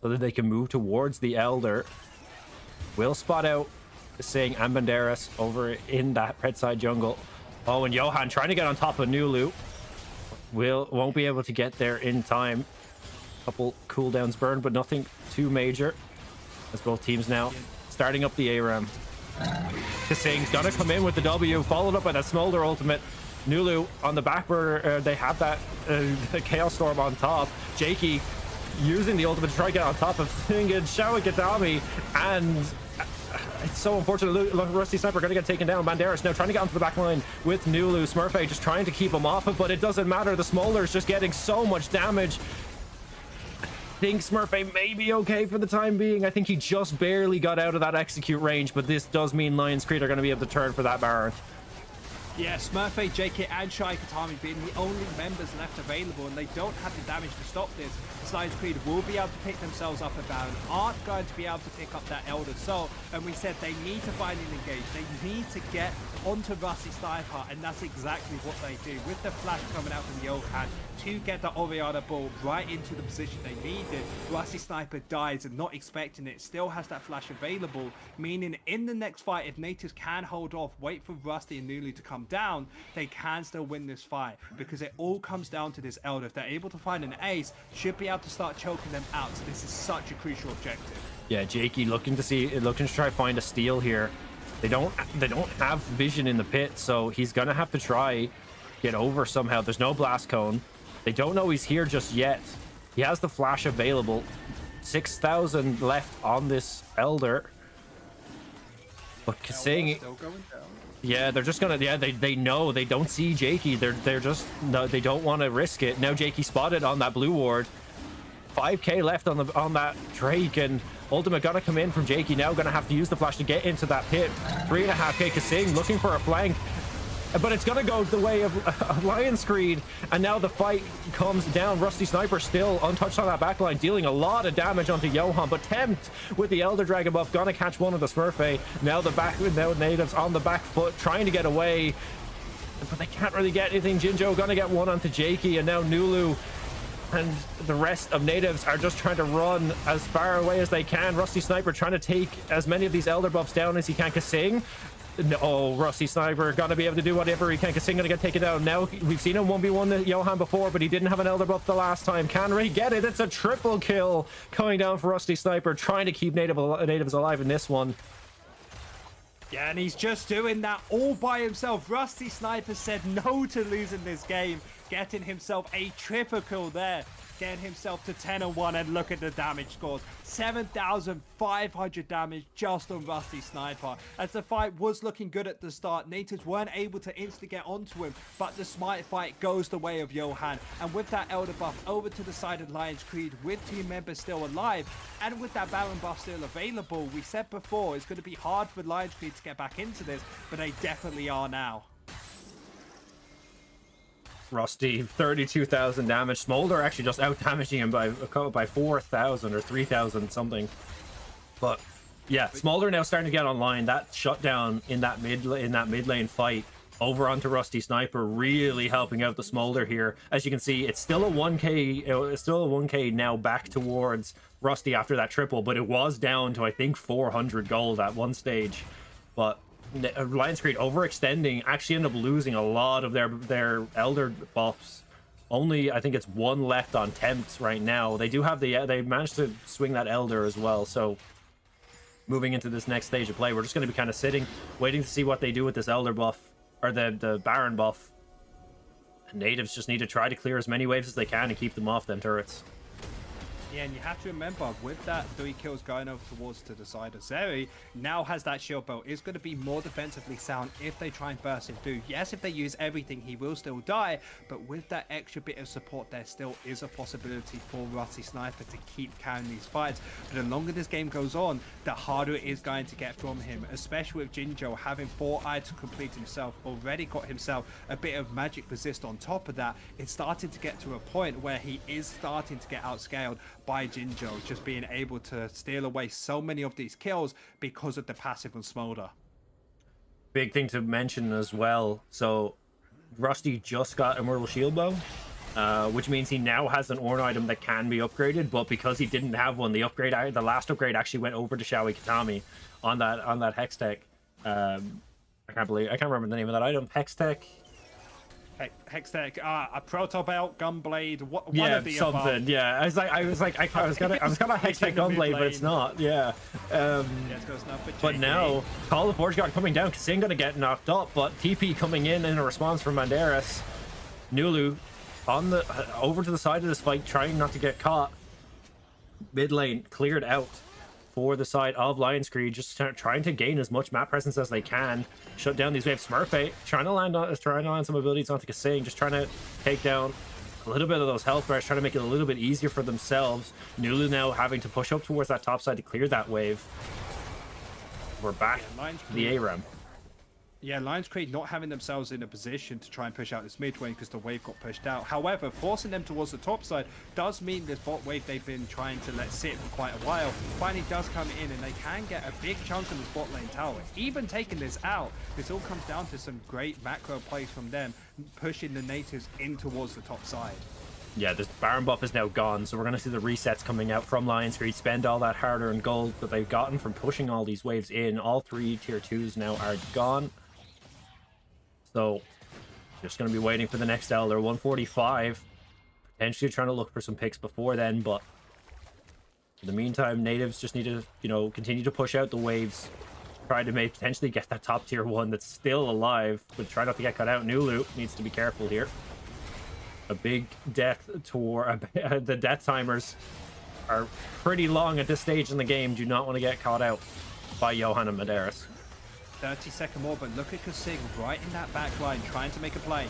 so that they can move towards the Elder. Will spot out Singh and Banderas over in that red side jungle. Oh, and Johan trying to get on top of Nulu. Won't be able to get there in time. Couple cooldowns burned, but nothing too major. As both teams now starting up the ARAM. Kasing's gonna come in with the W, followed up by that Smolder ultimate. Nulu on the back burner, they have that Chaos Storm on top. Jakey using the ultimate to try to get on top of Singed, Shawakatami, and it's so unfortunate. Rusty Sniper gonna get taken down. Banderas now trying to get onto the back line with Nulu. Smurfay just trying to keep him off it, but it doesn't matter. The Smolder is just getting so much damage. I think Smurfay may be okay for the time being. I think he just barely got out of that execute range, but this does mean Lionscreed are going to be able to turn for that Baron. Yeah, Smurfay, JK, and Shai Katami being the only members left available, and they don't have the damage to stop this. Lionscreed will be able to pick themselves up a Baron, aren't going to be able to pick up that Elder Soul, and we said they need to find an engage. They need to get onto Rusty Sniper, and that's exactly what they do. With the flash coming out from the old hand to get the Orianna ball right into the position they needed, Rusty Sniper dies and not expecting it, still has that flash available, meaning in the next fight, if Nativz can hold off, wait for Rusty and Nulu to come down, they can still win this fight, because it all comes down to this Elder. If they're able to find an ace, should be able to start choking them out. So this is such a crucial objective. Yeah, Jakey looking to try to find a steal here. They don't have vision in the pit, so he's gonna have to try get over somehow. There's no blast cone. They don't know he's here just yet. He has the flash available. 6,000 left on this Elder. But Kasing, yeah, they're just gonna, yeah, they know they don't see Jakey. They're just, no, they don't want to risk it. Now Jakey spotted on that blue ward. 5k left on that Drake, and ultimate gonna come in from Jakey. Now gonna have to use the flash to get into that pit. 3.5k Kasing looking for a flank, but it's gonna go the way of Lionscreed, and now the fight comes down. Rusty Sniper still untouched on that backline, dealing a lot of damage onto Johan, but Tempt with the Elder Dragon buff gonna catch one of the Smurfay. Now Nativz on the back foot trying to get away, but they can't really get anything. Jinjo gonna get one onto Jakey, and now Nulu and the rest of Nativz are just trying to run as far away as they can. Rusty Sniper trying to take as many of these Elder buffs down as he can. Kasing No, Rusty Sniper gonna be able to do whatever he can. Kasing gonna get taken down. Now we've seen him 1v1 Johan before, but he didn't have an Elder buff the last time. Can Ray get it? It's a triple kill coming down for Rusty Sniper, trying to keep Nativz alive in this one. Yeah, and he's just doing that all by himself. Rusty Sniper said no to losing this game, getting himself a triple kill there, getting himself to 10-1, and look at the damage scores. 7,500 damage just on Rusty Sniper. As the fight was looking good at the start, Nativz weren't able to instantly get onto him, but the smite fight goes the way of Johan. And with that Elder buff over to the side of Lionscreed, with team members still alive, and with that Baron buff still available, we said before it's going to be hard for Lionscreed to get back into this, but they definitely are now. Rusty, 32,000 damage. Smolder actually just out damaging him by 4,000 or 3,000 something. But yeah, Smolder now starting to get online. That shutdown in that mid lane fight over onto Rusty Sniper really helping out the Smolder here. As you can see, it's still a 1k. It's still a 1k now back towards Rusty after that triple, but it was down to I think 400 gold at one stage. But Lionscreed overextending actually ended up losing a lot of their Elder buffs. Only I think it's one left on Temps right now. They do have they managed to swing that Elder as well. So moving into this next stage of play, we're just going to be kind of sitting, waiting to see what they do with this Elder buff or the Baron buff. And Nativz just need to try to clear as many waves as they can and keep them off them turrets. Yeah, and you have to remember, with that 3 kills going over towards to the side of Zeri, now has that shield belt. It's going to be more defensively sound if they try and burst him through. Yes, if they use everything, he will still die, but with that extra bit of support, there still is a possibility for Rusty Sniper to keep carrying these fights. But the longer this game goes on, the harder it is going to get from him, especially with Jinjo having 4 items to complete himself, already got himself a bit of magic resist on top of that. It's starting to get to a point where he is starting to get outscaled by Jinjo, just being able to steal away so many of these kills because of the passive on Smolder. Big thing to mention as well. So Rusty just got Immortal Shield Bow, which means he now has an Ornn item that can be upgraded, but because he didn't have one, the last upgrade actually went over to Shawi Katami on that Hex Tech. I can't remember the name of that item. Hex Tech. Hextech, a proto belt, gunblade, one yeah, of the something. above. Yeah, I was gonna Hextech gunblade, but it's not. Yeah. But now Call of Forge God coming down. Kasing gonna get knocked up, but TP coming in a response from Mandaris. Nulu on the over to the side of this fight, trying not to get caught. Mid lane cleared out for the side of Lionscreed, just trying to gain as much map presence as they can, shut down these waves. Smurfette trying to land some abilities onto Kasing, just trying to take down a little bit of those health bars, trying to make it a little bit easier for themselves. Nulu now having to push up towards that top side to clear that wave. We're back to the ARAM. Yeah, Lionscreed not having themselves in a position to try and push out this mid lane because the wave got pushed out. However, forcing them towards the top side does mean this bot wave they've been trying to let sit for quite a while finally does come in, and they can get a big chunk of this bot lane tower. Even taking this out, this all comes down to some great macro plays from them, pushing the Nativz in towards the top side. Yeah, this Baron buff is now gone, so we're going to see the resets coming out from Lionscreed, spend all that hard-earned gold that they've gotten from pushing all these waves in. All 3 tier 2s now are gone. So, just going to be waiting for the next Elder. 145. Potentially trying to look for some picks before then, but in the meantime, Nativz just need to, continue to push out the waves. Try to potentially get that top tier 1 that's still alive, but try not to get cut out. Nulu needs to be careful here. A big death tour. The death timers are pretty long at this stage in the game. Do not want to get caught out by Johan and Mandaris. 30-second more, but look at Kasing right in that back line, trying to make a play.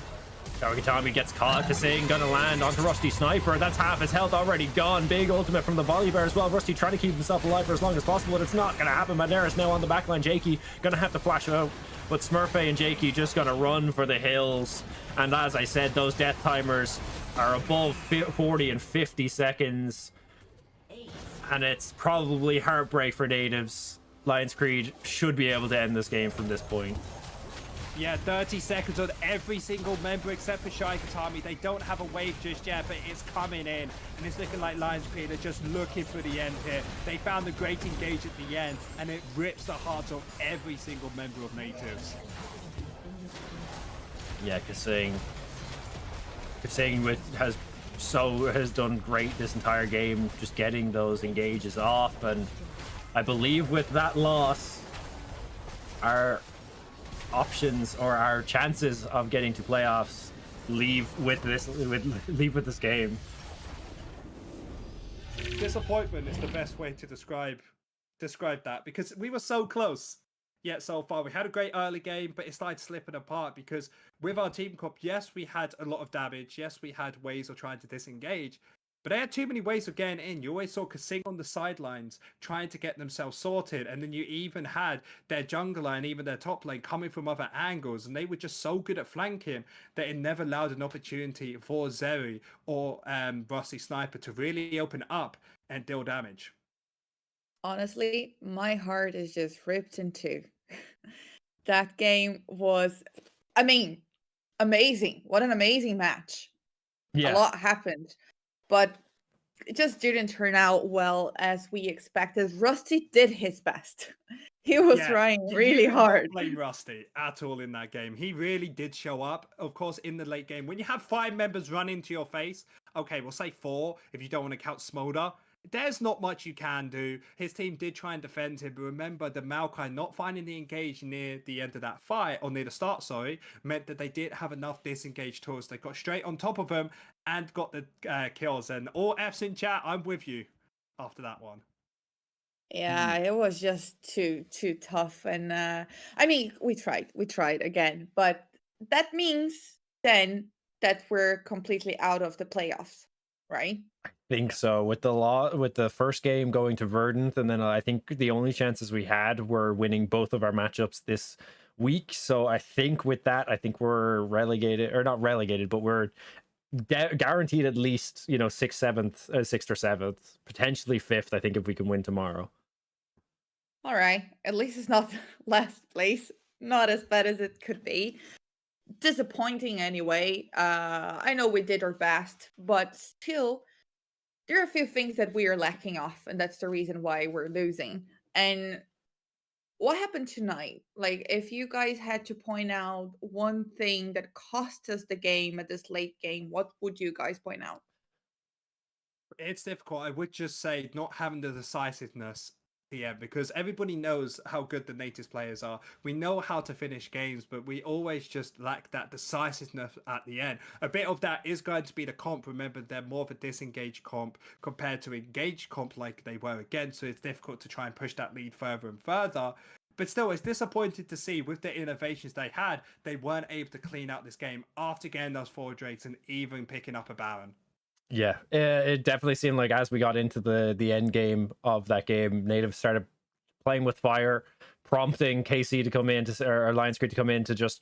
Kawakatami gets caught. Kasing gonna land onto Rusty Sniper. That's half his health already gone. Big ultimate from the volley bear as well. Rusty trying to keep himself alive for as long as possible, but it's not gonna happen. Mandaris now on the back line. Jakey gonna have to flash out, but Smurfette and Jakey just gonna run for the hills. And as I said, those death timers are above 40 and 50 seconds, and it's probably heartbreak for Nativz. Lionscreed should be able to end this game from this point. Yeah, 30 seconds on every single member except for Shaikatami. They don't have a wave just yet, but it's coming in. And it's looking like Lionscreed are just looking for the end here. They found the great engage at the end, and it rips the hearts of every single member of Nativz. Yeah, Kasing has done great this entire game, just getting those engages off, and I believe with that loss, our options or our chances of getting to playoffs leave with this game. Disappointment is the best way to describe that, because we were so close yet so far. We had a great early game, but it started slipping apart because with our team comp, yes, we had a lot of damage. Yes, we had ways of trying to disengage, but they had too many ways of getting in. You always saw Kasing on the sidelines trying to get themselves sorted, and then you even had their jungler and even their top lane coming from other angles, and they were just so good at flanking that it never allowed an opportunity for Zeri or Rusty Sniper to really open up and deal damage. Honestly, my heart is just ripped in two. That game was, I mean, amazing. What an amazing match. A lot happened, but it just didn't turn out well as we expected. Rusty did his best. He was trying really hard. Not blame Rusty at all in that game. He really did show up. Of course, in the late game, when you have 5 members run into your face, okay, we'll say 4 if you don't want to count Smolder. There's not much you can do. His team did try and defend him, but remember the Maokai not finding the engage near the end of that fight, or near the start, sorry, meant that they didn't have enough disengage tools. They got straight on top of him and got the kills. And all F's in chat, I'm with you after that one. Yeah, it was just too tough. And I mean, we tried again, but that means then that we're completely out of the playoffs, right? Think so. With the first game going to Verdant, and then I think the only chances we had were winning both of our matchups this week. So I think with that, I think we're relegated, or not relegated, but we're guaranteed at least 6th or 7th, potentially 5th. I think if we can win tomorrow. All right, at least it's not last place. Not as bad as it could be. Disappointing anyway. I know we did our best, but still, there are a few things that we are lacking off, and that's the reason why we're losing. And what happened tonight? Like, if you guys had to point out one thing that cost us the game at this late game, what would you guys point out? It's difficult. I would just say not having the decisiveness. Yeah, because everybody knows how good the Nativz players are. We know how to finish games, but we always just lack that decisiveness at the end. A bit of that is going to be the comp. Remember, they're more of a disengaged comp compared to engaged comp like they were again, so it's difficult to try and push that lead further and further. But still, it's disappointing to see with the innovations they had, they weren't able to clean out this game after getting those 4 Drakes and even picking up a Baron. Yeah, it definitely seemed like as we got into the end game of that game, Nativz started playing with fire, prompting KC to come in or Lionscreed to come in to just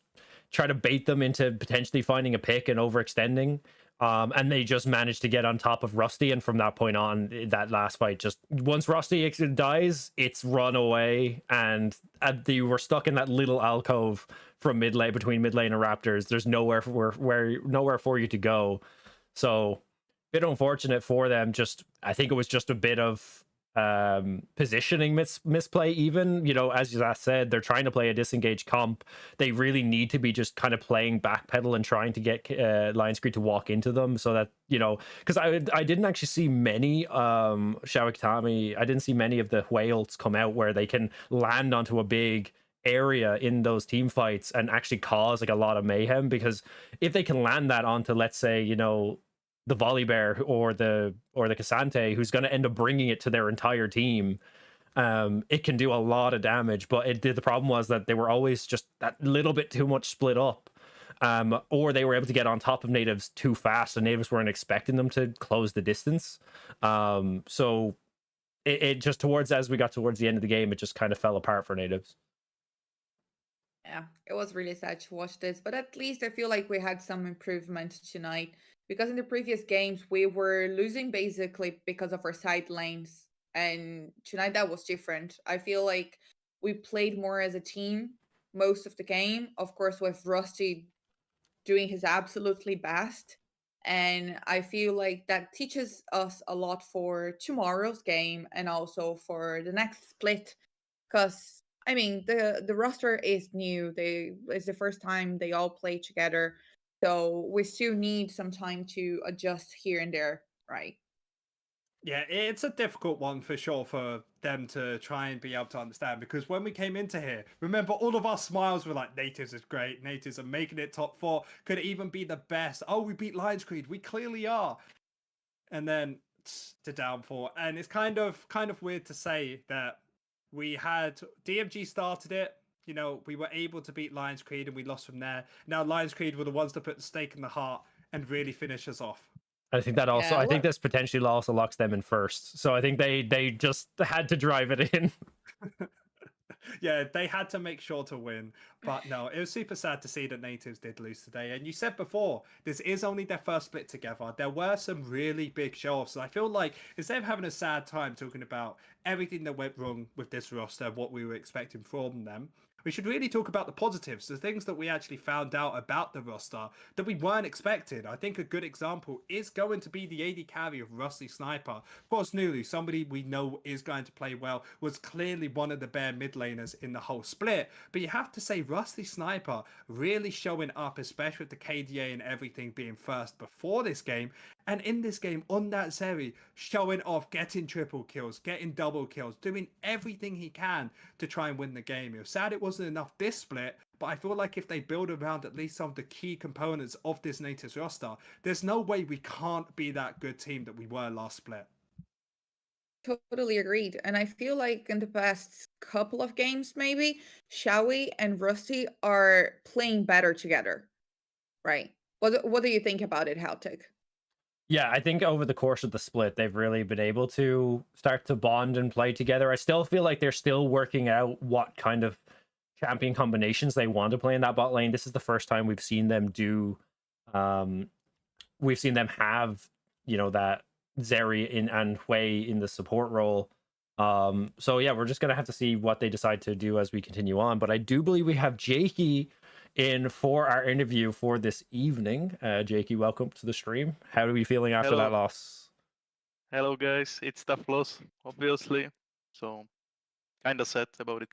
try to bait them into potentially finding a pick and overextending. And they just managed to get on top of Rusty, and from that point on, that last fight, just once Rusty dies, it's run away, and they were stuck in that little alcove from mid lane, between mid lane and Raptors. There's nowhere for you to go. So bit unfortunate for them. Just I think it was just a bit of positioning misplay. Even as you said, they're trying to play a disengaged comp. They really need to be just kind of playing backpedal and trying to get Lionscreed to walk into them, so that because I didn't actually see many Shawakitami. I didn't see many of the whales come out where they can land onto a big area in those team fights and actually cause like a lot of mayhem. Because if they can land that onto, let's say, the Volibear or the Cassante, who's going to end up bringing it to their entire team, it can do a lot of damage. But the problem was that they were always just that little bit too much split up, or they were able to get on top of Nativz too fast, and Nativz weren't expecting them to close the distance. So it just as we got towards the end of the game, it just kind of fell apart for Nativz. Yeah, it was really sad to watch this, but at least I feel like we had some improvement tonight, because in the previous games we were losing basically because of our side lanes, and tonight that was different. I feel like we played more as a team, most of the game. Of course, with Rusty doing his absolutely best. And I feel like that teaches us a lot for tomorrow's game and also for the next split. Because I mean, the roster is new. It's the first time they all play together, so we still need some time to adjust here and there, right? Yeah, it's a difficult one for sure for them to try and be able to understand, because when we came into here, remember, all of our smiles were like, Nativz is great, Nativz are making it top 4, could even be the best. Oh, we beat Lionscreed, we clearly are. And then to downfall. And it's kind of weird to say that we had DMG started it. You know, we were able to beat Lionscreed and we lost from there. Now Lionscreed were the ones to put the stake in the heart and really finish us off. I think that also. Yeah, I think what- this potentially also locks them in first. So I think they just had to drive it in. Yeah, they had to make sure to win. But no, it was super sad to see that Nativz did lose today. And you said before, this is only their first split together. There were some really big show-offs. And I feel like instead of having a sad time talking about everything that went wrong with this roster, what we were expecting from them, we should really talk about the positives, the things that we actually found out about the roster that we weren't expecting. I think a good example is going to be the AD carry of Rusty Sniper. Of course, Nulu, somebody we know is going to play well, was clearly one of the bare mid laners in the whole split. But you have to say Rusty Sniper really showing up, especially with the KDA and everything being first before this game. And in this game, on that Zeri, showing off, getting triple kills, getting double kills, doing everything he can to try and win the game. It was sad it wasn't enough this split, but I feel like if they build around at least some of the key components of this Nativz roster, there's no way we can't be that good team that we were last split. Totally agreed. And I feel like in the past couple of games, maybe Shawi and Rusty are playing better together, right? What do you think about it, Haltic? Yeah, I think over the course of the split, they've really been able to start to bond and play together. I still feel like they're still working out what kind of champion combinations they want to play in that bot lane. This is the first time we've seen them do, we've seen them have, you know, that Zeri in and Hui in the support role. So yeah, we're just gonna have to see what they decide to do as we continue on. But I do believe we have Jakey in for our interview for this evening. Jakey, welcome to the stream. How are we feeling after Hello. that loss? Hello guys, it's tough loss, obviously. So kinda sad about it.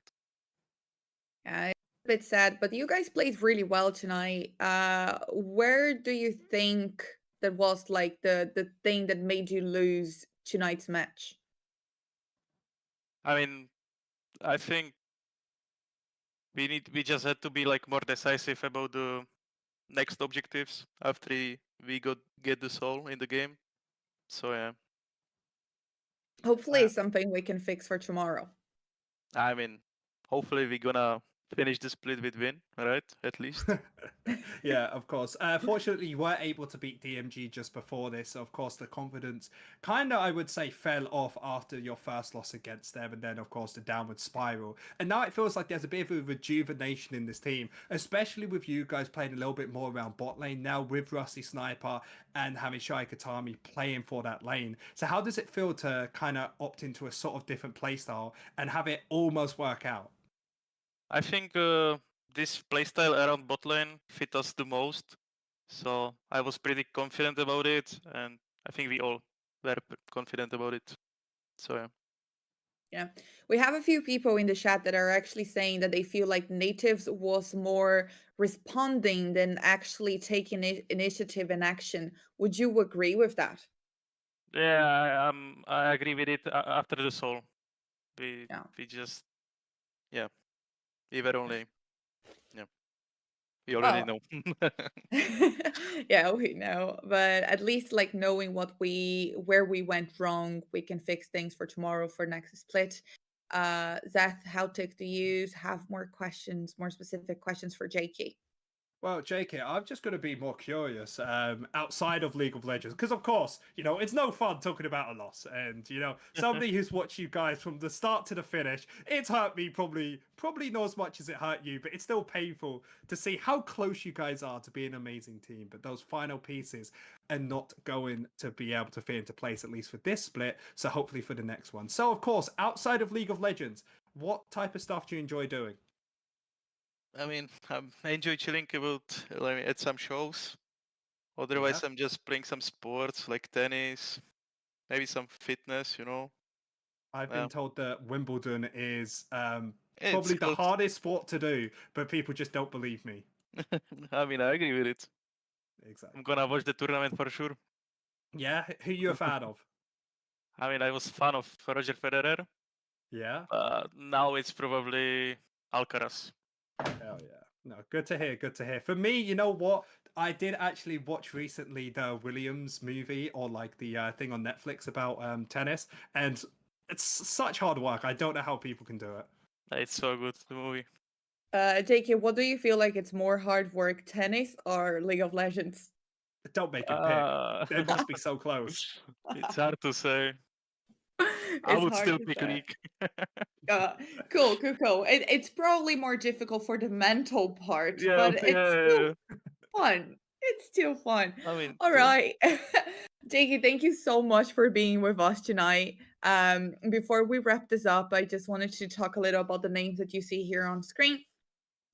Yeah, it's a bit sad, but you guys played really well tonight. Where do you think that was like the thing that made you lose tonight's match? I mean, I think we just had to be like more decisive about the next objectives after we get the soul in the game. So yeah, Hopefully, it's something we can fix for tomorrow. I mean, hopefully we're gonna finish the split with win, right? At least. Yeah, of course. Fortunately, you were able to beat DMG just before this. So of course, the confidence kind of, I would say, fell off after your first loss against them. And then, of course, the downward spiral. And now it feels like there's a bit of a rejuvenation in this team, especially with you guys playing a little bit more around bot lane now with Rusty Sniper and having Shai Katami playing for that lane. So how does it feel to kind of opt into a sort of different playstyle and have it almost work out? I think this playstyle around bot lane fit us the most. So I was pretty confident about it, and I think we all were confident about it. So yeah. Yeah, we have a few people in the chat that are actually saying that they feel like Nativz was more responding than actually taking initiative and action. Would you agree with that? Yeah, I agree with it. After the soul, Yeah. we just we were only we Well, already know. yeah, we know, but at least like knowing where we went wrong, we can fix things for tomorrow for next split. Zeth, how do you have more questions, more specific questions for JK? Well, JK, I'm just going to be more curious outside of League of Legends, because of course, you know, it's no fun talking about a loss. And, you know, somebody who's watched you guys from the start to the finish, it's hurt me probably not as much as it hurt you, but it's still painful to see how close you guys are to be an amazing team. But those final pieces are not going to be able to fit into place, at least for this split. So hopefully for the next one. So, of course, outside of League of Legends, what type of stuff do you enjoy doing? I mean, I enjoy chilling about at some shows. Otherwise, Yeah. I'm just playing some sports like tennis, maybe some fitness. I've Yeah. been told that Wimbledon is It's probably the good. hardest sport to do, but people just don't believe me. I mean, I agree with it. I'm Exactly. gonna watch the tournament for sure. Yeah, who you a fan of? I mean, I was fan of Roger Federer, Yeah. but now it's probably Alcaraz. Hell yeah. No, good to hear. Good to hear. For me, you know what? I did actually watch recently the Williams movie or like the thing on Netflix about tennis, and it's such hard work. I don't know how people can do it. It's so good, the movie. JK, what do you feel like it's more hard work, tennis or League of Legends? Don't make it pick. Uh, It must be so close. it's hard to say. I It's would hard still to pick say. League. Cool. It's probably more difficult for the mental part, Yeah, but it's still yeah. fun. It's still fun. I mean, All right. JK, thank you so much for being with us tonight. Before we wrap this up, I just wanted to talk a little about the names that you see here on screen.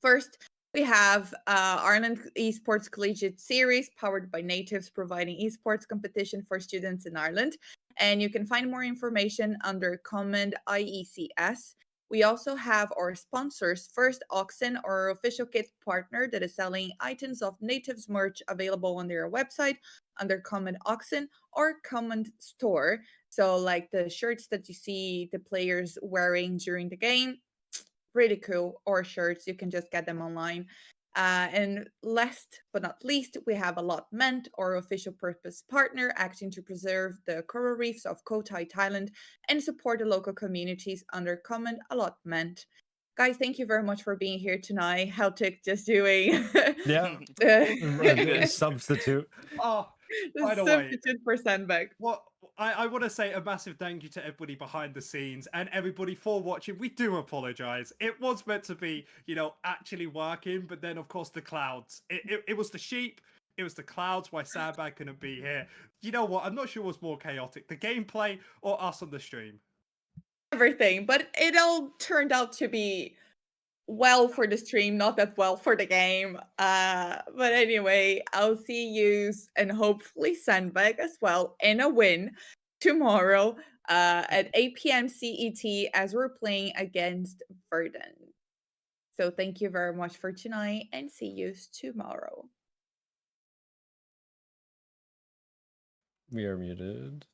First, we have Ireland Esports Collegiate Series powered by Nativz, providing esports competition for students in Ireland. And you can find more information under Command IECS. We also have our sponsors, First Auction, our official kit partner that is selling items of Nativz merch available on their website under Command Auction or Command Store. So, like the shirts that you see the players wearing during the game, pretty cool, or shirts, you can just get them online. And last but not least, we have Allotment, our official purpose partner, acting to preserve the coral reefs of Kotai, Thailand, and support the local communities under Common Allotment. Guys, thank you very much for being here tonight. How Tick just doing? Yeah. The Substitute. Oh, by the way, substitute for Sandbag. what I want to say a massive thank you to everybody behind the scenes and everybody for watching. We do apologize. It was meant to be, actually working, but then of course the clouds. It was the sheep. It was the clouds why Sandbag couldn't be here. You know what? I'm not sure what's more chaotic, the gameplay or us on the stream. Everything, but it all turned out to be well for the stream, not that well for the game. But anyway, I'll see you and hopefully Sandbag as well in a win tomorrow at 8 p.m. CET as we're playing against Verdun. So thank you very much for tonight and see you tomorrow. We are muted.